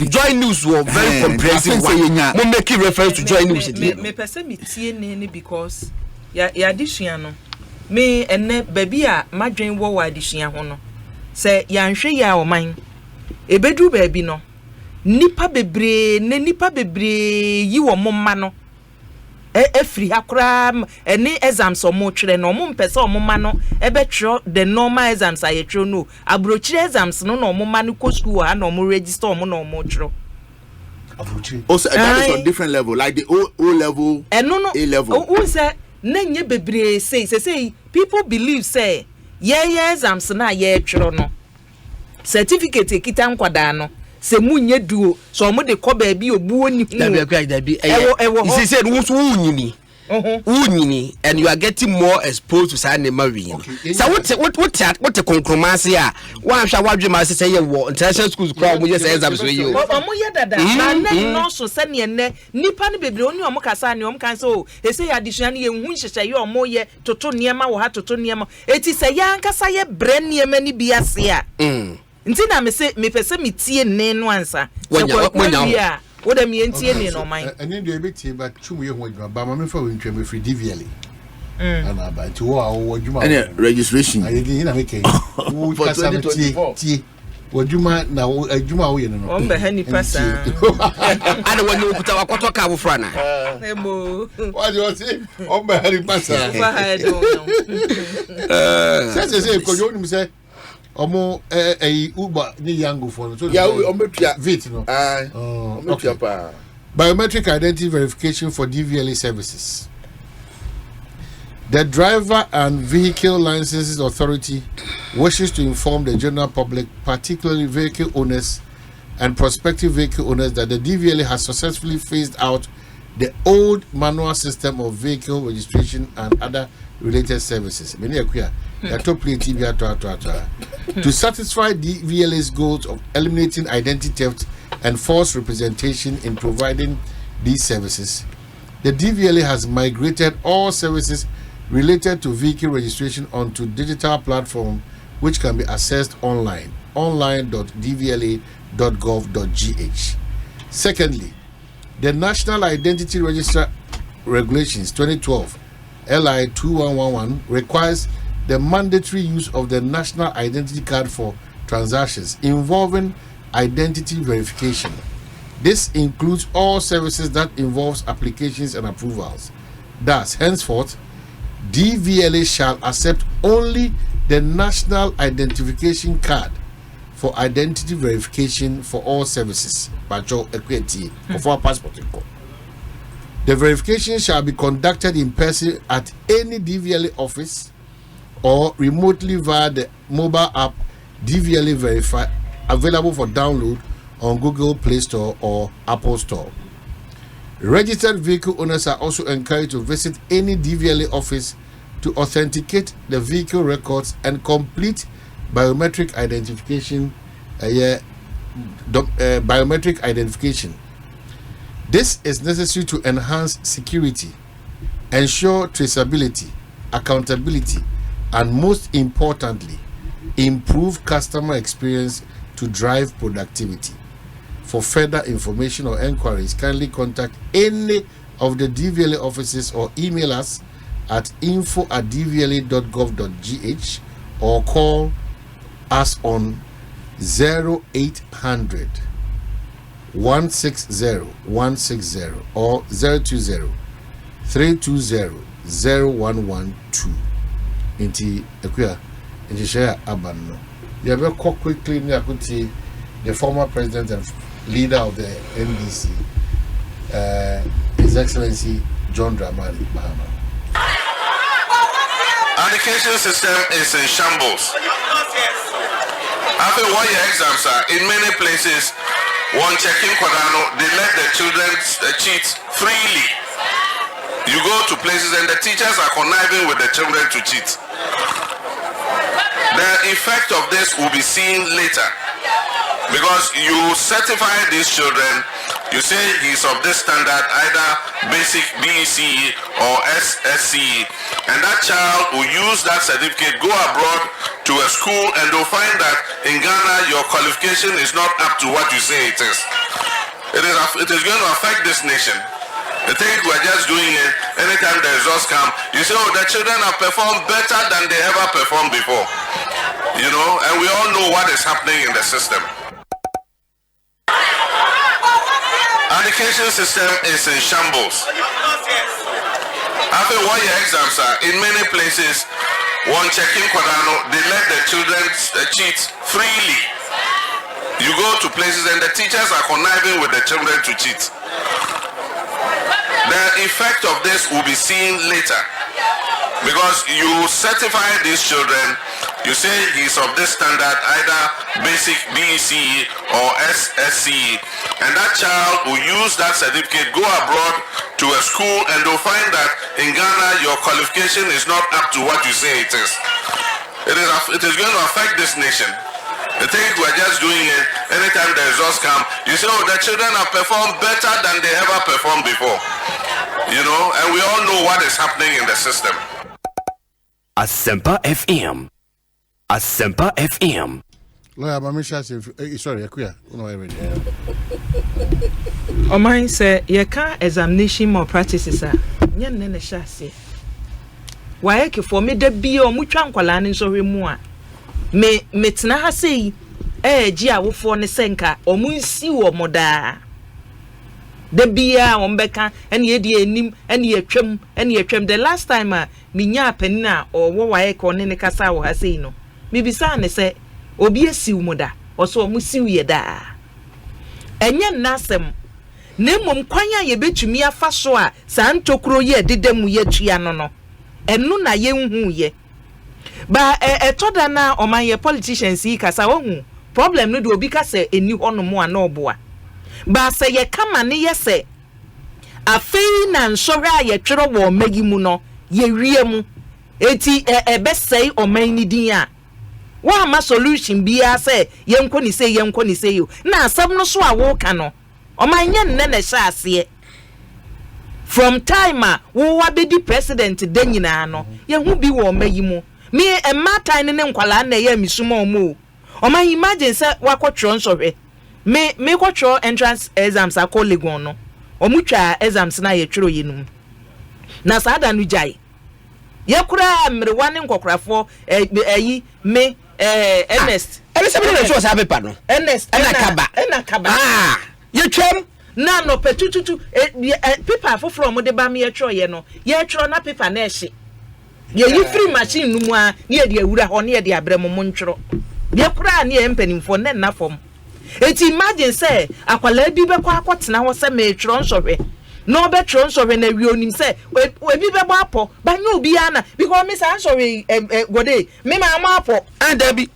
Join news were very comprehensive. We make reference to join news. Me person me tien because ya addition me ene baby a madwen wo addition ho no. Se yanhwe ya o man ebedu baby no nipa bebre yi wo momma no free akra any exams o mo twere no mo mpese o momma no ebetro the normal exams ayetro no abrochire exams no no momma no ko school ha no mo register o mo no mo twero also that is on different level like the O level no A level who say nanye bebre say people believe say yeah exams na ye twero no certificate ekita nkwada no se munye duo so mo de ko ba bi obu oni dabi he said wunyini and you are getting more exposed to say marrying so what concurrence ya wan hwa wadwe ma say ye wo international schools crowd mo yes exams we you mo ye dada na no so se ne ne nipa ne bebre oni omo kasa ne omo kan so e say addition ye hu nhyehyɛ ye omo ye toto niema wo ha toto niema eti se ya nkasa ye bre niema ni bi ase a nti na me se me pese me tie ne no ansa se kwa wo da me entie ne no man ene de ebetie ba twum ye ho adwuma ba ma me fa we ntwa me free DVL ana ba ti wo a wo adwuma ene registration ayi di na me ke wo kasa tie wo adwuma na wo adwuma wo ye no on be hani pasa ana woni okuta wakoto ka wo na emo what you say on be hani pasa fa ha do no say ko yo ni say omo Uber ni yango for so yeah ometua vit no ometua pa biometric identity verification for DVLA services. The Driver and Vehicle Licenses Authority wishes to inform the general public, particularly vehicle owners and prospective vehicle owners, that the DVLA has successfully phased out the old manual system of vehicle registration and other related services. To satisfy DVLA's goals of eliminating identity theft and false representation in providing these services, the DVLA has migrated all services related to vehicle registration onto digital platform which can be accessed online.dvla.gov.gh. Secondly, the National Identity Register Regulations 2012 LI 2111 requires the mandatory use of the national identity card for transactions involving identity verification. This includes all services that involves applications and approvals. Thus, henceforth, DVLA shall accept only the National Identification Card for identity verification for all services. Pacho equity for passport. The verification shall be conducted in person at any DVLA office or remotely via the mobile app DVLA Verify, available for download on Google Play Store or Apple Store. Registered vehicle owners are also encouraged to visit any DVLA office to authenticate the vehicle records and complete biometric identification. Biometric identification. This is necessary to enhance security, ensure traceability, accountability, and most importantly, improve customer experience to drive productivity. For further information or enquiries, kindly contact any of the DVLA offices or email us at info@dvla.gov.gh or call us on 0800 160 160 or 020 320 0112. Inti Ekuya, inti share abano. You have quickly the former president and leader of the NDC, His Excellency John Dramani Mahama. Education system is in shambles. After 1 year exams are in many places, one checking Quadano, they let the children cheat freely. You go to places and the teachers are conniving with the children to cheat. The effect of this will be seen later. Because you certify these children, you say he's of this standard, either basic BECE or SSCE, and that child will use that certificate, go abroad to a school, and they'll find that in Ghana your qualification is not up to what you say it is. It is going to affect this nation. The things we're just doing it, anytime the results come, you say, oh, the children have performed better than they ever performed before. You know, and we all know what is happening in the system. Education system is in shambles. After 1 year exams are in many places, one checking Quadano, they let the children cheat freely. You go to places and the teachers are conniving with the children to cheat. The effect of this will be seen later. Because you certify these children, you say he's of this standard, either basic BECE or SSCE, and that child will use that certificate, go abroad to a school, and they'll find that in Ghana your qualification is not up to what you say it is. It is going to affect this nation. The things we're just doing it, anytime the results come, you say, oh, the children have performed better than they ever performed before. You know, and we all know what is happening in the system. Asempa FM. Asempa FM. Lawyer Mamisha, sorry, Ekuya. Oman say you can't examination more practices are. Nyen nene shase. Why for me de bi o mutwa nkwala ne so hwemu a. Me tena ha sei gi awofo ne senka omunsi wo moda. De bia ombeka ene yedi enim ene yetwam ene yetwam the last time minya penina or wo wae ko ne kasa wo ha sei no. Bibisa ne se obi asiw moda oso omusiw ye da. Enye nasem na mmom kwanya ye betumi afa so a sa ntokuro ye dedemu ye tua no enu na ye nhu ye ba etoda na oman ye politicians yi kasa wohu problem no do obi kasa eni hono mo ana oboa ba se ye kama ne ye se afei na nsori a ye twero wo magi mu no ye wie mu eti ebesei oman ni din a wa ma solution bia se ye nkoni se yo na asem no so a wo ka no omanye nne shaase from time wo wa be di president de nyina no ye hu bi wo mayi mu me ematan ne nkwala na ye misuma omo oman imagine say wakotro nsohwe me kwotro entrance exams akolegon no omutwa exams na ye twero ye num na saada no jai ye kura mrewane nkokrafo ayi me Ernest Every na show say paper no Ernest na kaba you twem na no petututu paper for from de ba me ye tro ye no ye tro na paper na ehye ye yi free machine no mu a ne de awura ho ne de abrɛ mo ntworo de kura ne empanimfo ne na fom eti imagine say akwala bi be kwa akotena ho se me tworo nsɔhwɛ no be tworo nsɔhwɛ na wi onim se we bi be bɔ apɔ ba nya obi ana because me sa nsɔhwɛ gode me ma ama apɔ anda bi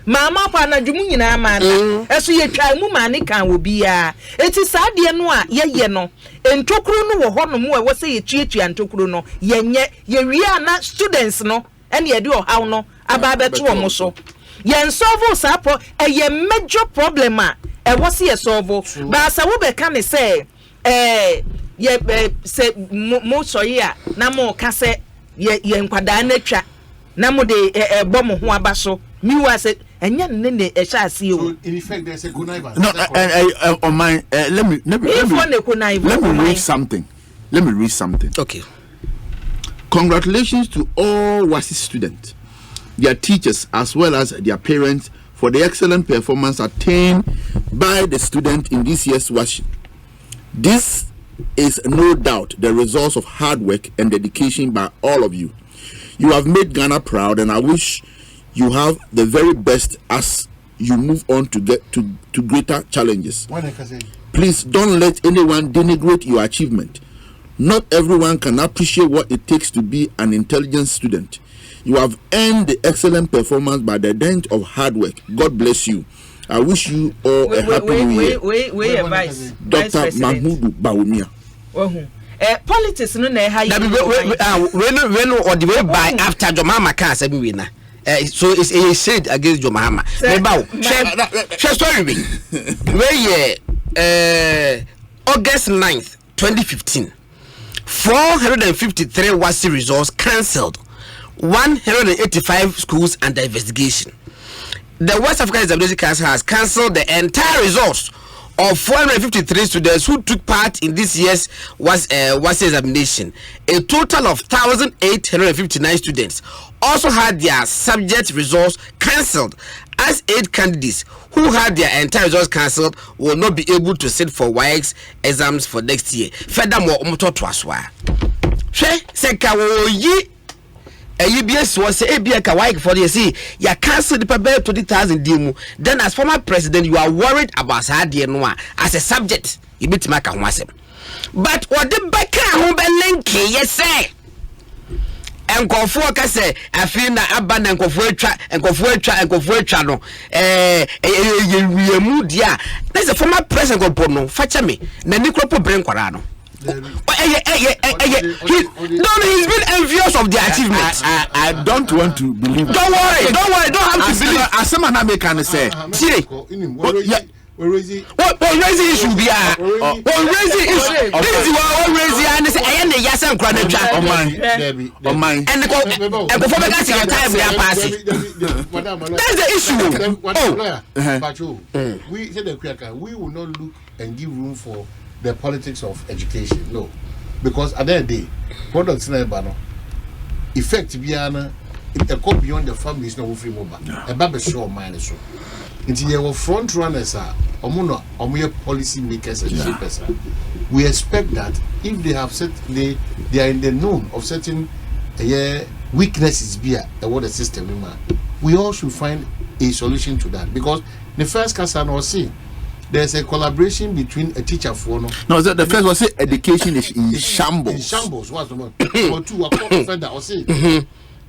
mama pa na dwumu nyina ma na eso ye twa mu ma ne kan obi a eti saa de no a ye no entokuru no wo ho no mu e wo se ye tuatua entokuru no ye nye ye wi ana students no ene ye de ohaw no aba beto wo so ye solve sa pro ye major problem a e wo se ye solve ba sa wo be kan say ye se mo so ye a na mo ka se ye nkwada na twa na mo de bɔ mo ho aba so mi wa se enya ne sha ase o. So in effect there's a connivance. No, on my let me read something. Let me read something. Okay. Congratulations to all WASI students, their teachers, as well as their parents for the excellent performance attained by the student in this year's WASI. This is no doubt the result of hard work and dedication by all of you. You have made Ghana proud, and I wish you have the very best as you move on to get to greater challenges. Please don't let anyone denigrate your achievement. Not everyone can appreciate what it takes to be an intelligent student. You have earned the excellent performance by the dint of hard work. God bless you. I wish you all a happy new year. Dr. Mahmoud Bawumia. Politics no na ha we no or the way by after Jomama can say we na so it's a shade against Jomama me bawo share story be we August 9th 2015 453 WASI results cancelled, 185 schools under investigation. The West African Examination Council has cancelled the entire results of 453 students who took part in this year's WASI examination. A total of 1,859 students also had their subject results cancelled, as 8 candidates who had their entire results cancelled will not be able to sit for WAEC exams for next year. Furthermore, UBS was a BK for the see ya cancel the paper 20,000 demu. Then as former president, you are worried about Sadia Noah as a subject. You beat Maka Wasem. But what the Baka Hubelenki, yes, say. And Kofuaka say, I feel na Aban and Kofuetra and Kofuetra no. Mudia. There's a former president of Bono, Facha me, Nanikropo Brenquarano. No, he's been envious of the achievement. I don't want to believe. Don't worry, don't have to believe. As someone I can say, what raising issue be what raising issue this is what raising and say I am the Yasan Krancha on mine and the performer got your time we are passing. That's the issue. We said the we will not look and give room for the politics of education, no, because at the end of the day, products na ebano effect biana it go beyond the families no free mobile. A baby show mine so. Until you were front runners are policy makers and shapers. We expect that if they have set they are in the known of certain weaknesses be what the system, we all should find a solution to that, because the first case I see there's a collaboration between a teacher for no, the first was say education is in shambles. In shambles, what's the one? Or two, a offender, or say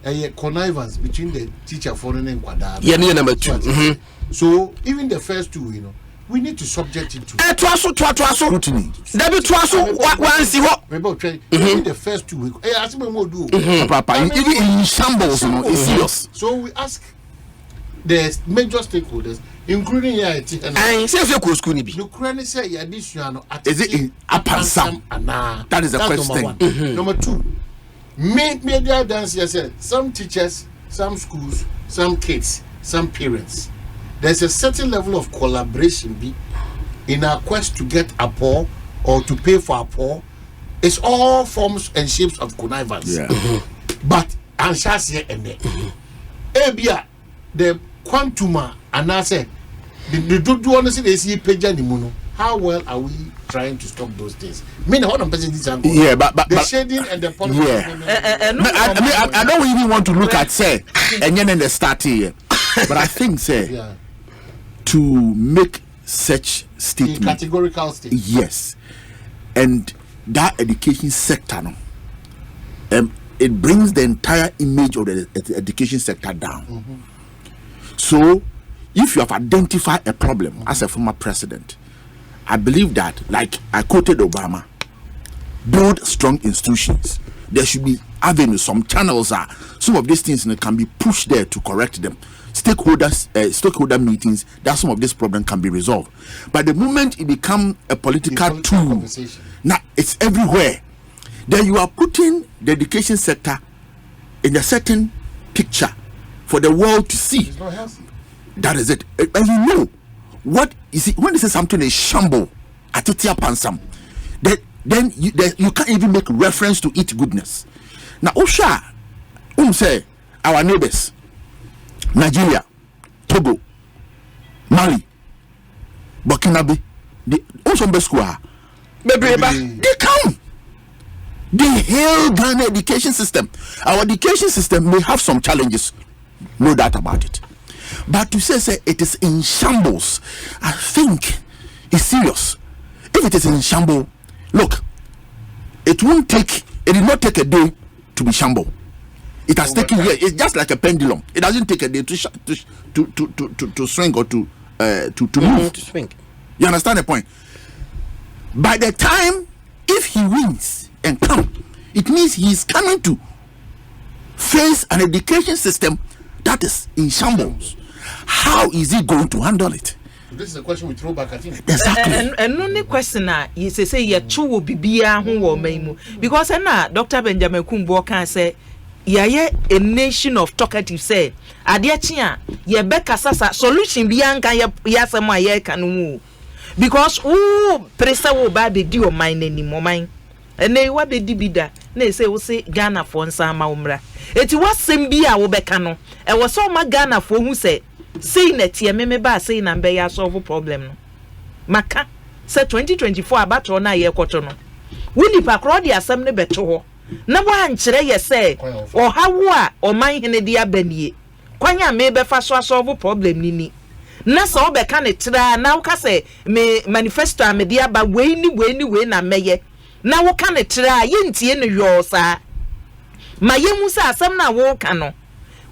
a connivance between the teacher for and Quadar. Yeah, number 2. So even the first two, we need to subject it to scrutiny. That be one see what even the first 2 weeks. I ask me more do. Even in shambles, it's serious. So we ask the major stakeholders, including IT and I say if you school be. Ukraine say ya this is it in Apansam? That is the question. Number 2, media dance yourself. Some teachers, some schools, some kids, some parents. There's a certain level of collaboration in our quest to get a poor or to pay for a poor. It's all forms and shapes of connivance. Yeah. But answers here and there. Ebia the quantuma and I say the do honestly they see page animuno how well are we trying to stop those things? I mean, hold on, yeah, but the shading and the policy. Yeah. I don't even want to look at say and then the start here, but I think say to make such statement, categorical statement, yes, and that education sector, no, it brings the entire image of the education sector down. So, if you have identified a problem as a former president, I believe that, like I quoted Obama, build strong institutions. There should be avenues, some channels are some of these things can be pushed there to correct them. Stakeholder meetings, that some of this problem can be resolved. But the moment it becomes a political tool, now it's everywhere. Then you are putting the education sector in a certain picture for the world to see. It's not healthy. That is it. And you know what is it when they say something is shamble, atitia pansam, then you can't even make reference to its goodness. Now, Osha, say our neighbors, Nigeria, Togo, Mali, Burkina Faso, they come. They hail Ghana education system. Our education system may have some challenges, no doubt about it. But to say it is in shambles, I think it's serious. If it is in shambles, look, it did not take a day to be shamble. It has taken years. It's just like a pendulum. It doesn't take a day to swing or to move. To swing. You understand the point? By the time, if he wins and come, it means he is coming to face an education system that is in shambles. How is he going to handle it? This is a question we throw back at him. Exactly. And only question you say you two bibia who maimu because na Dr. Benjamin Kumbo can say ye a nation of talkative say adiachia ye beka sasa solution bianca ya sama ye kanu because presa wo ba be di o mine ni mo mine ene wa be di bida na say wo say Ghana for nsa ma umra eti wasem bia wo beka no e wo so ma Ghana for hu say net ye me ba say na be ya solve problem no maka say 2024 abato na ye kwoto no wuni pa kro di asem ne beto ho na wa nkyere ye say o hawo a o man hene di abanie kwanya me be fa so solve problem ni na so be ka ne tra na wo ka say me manifesto me di aba we ni na meye na wo ka ne tra ye ntie ne yo sa ma ye mu sa asem na wo ka no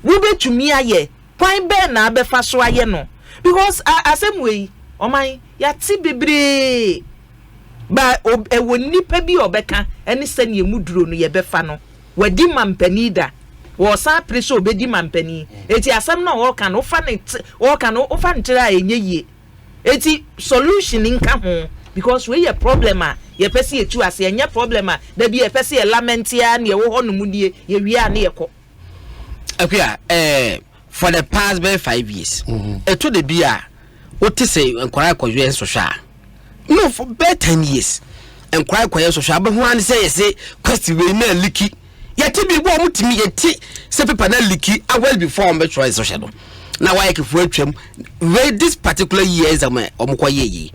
wo betumi aye kwan be na abefa so aye no because asem we o man ya ti bebre ba ewo nipa bi obeka ene sane emu duro no ye befa no wadi mampani da wo sa preso obedi mampani eti asem na wo ka no fa ntira enye ye eti solution nka ho because we ye problem a ye pese ye tu ase enye problem a da bi ye pese ye lament ya na ye wo ho no mu die ye wi a na ye ko for the past 5 years eto de bia what say enkwara kwodwe nsosha no for 10 years enkwara kwodwe nsosha ba ho an say say question we na liki yeti bi bo mutimi yeti say paper na liki well before on betro nsosha no na why kefu atwam this particular years omkoye yi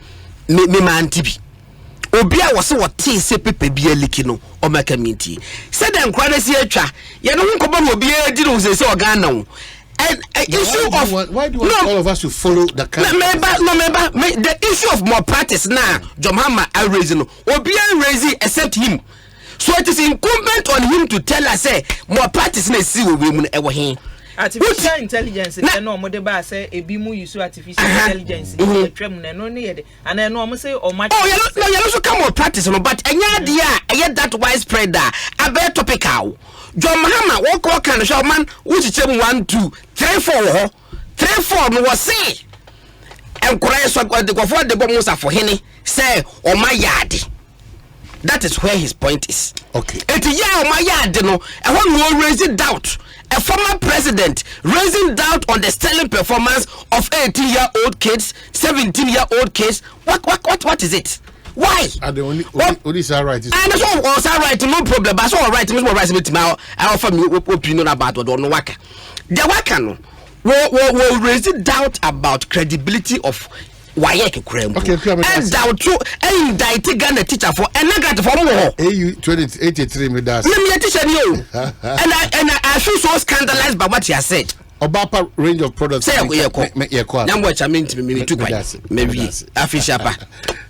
me man tibi obi a wose wote say paper bi liki no o maka minti say the enkwara si atwa ye no nkoba mo bi e di no say Ghana no. And issue why do you want all of us to follow the the issue of more practice now Jomama are raising obi raising except him, so it is incumbent on him to tell us say more practice na see we mu ewo hin artificial intelligence no mo de ba say ebi mu use artificial intelligence twem na no ne and no mo say o match you also come more practice no but enya dia that widespread that abe topical John Mahama walk can show man which 1 2 3 4 3 4 no was say encourage so the go for the bomusa for hini say o my yard. That is where his point is. Okay. It ya o my yard no e won raising doubt. A former president raising doubt on the sterling performance of 18-year-old kids, 17-year-old kids. What is it? Why? Are the only is that right? And that's all right, no problem. But all right, Mr. Rice with me. I offer me opinion about what on waka. The waka no will raise doubt about credibility of why kura mu Okay, and down to indict Ghana teacher for and not for more AU 2083 me das. Let me teacher you. And I feel so scandalized by what you have said. Obapa range of products. Say ye ko. Now what I mean to me too quite. Maybe afishapa.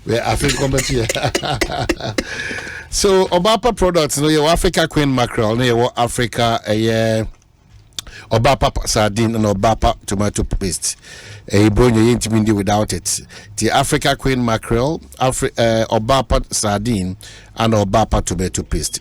We African combat. So Obapa products no your Africa Queen mackerel, no your Africa Obapa sardine and Obapa tomato paste. A bronyo intimindi without it. The Africa Queen mackerel, Obapa sardine and Obapa tomato paste.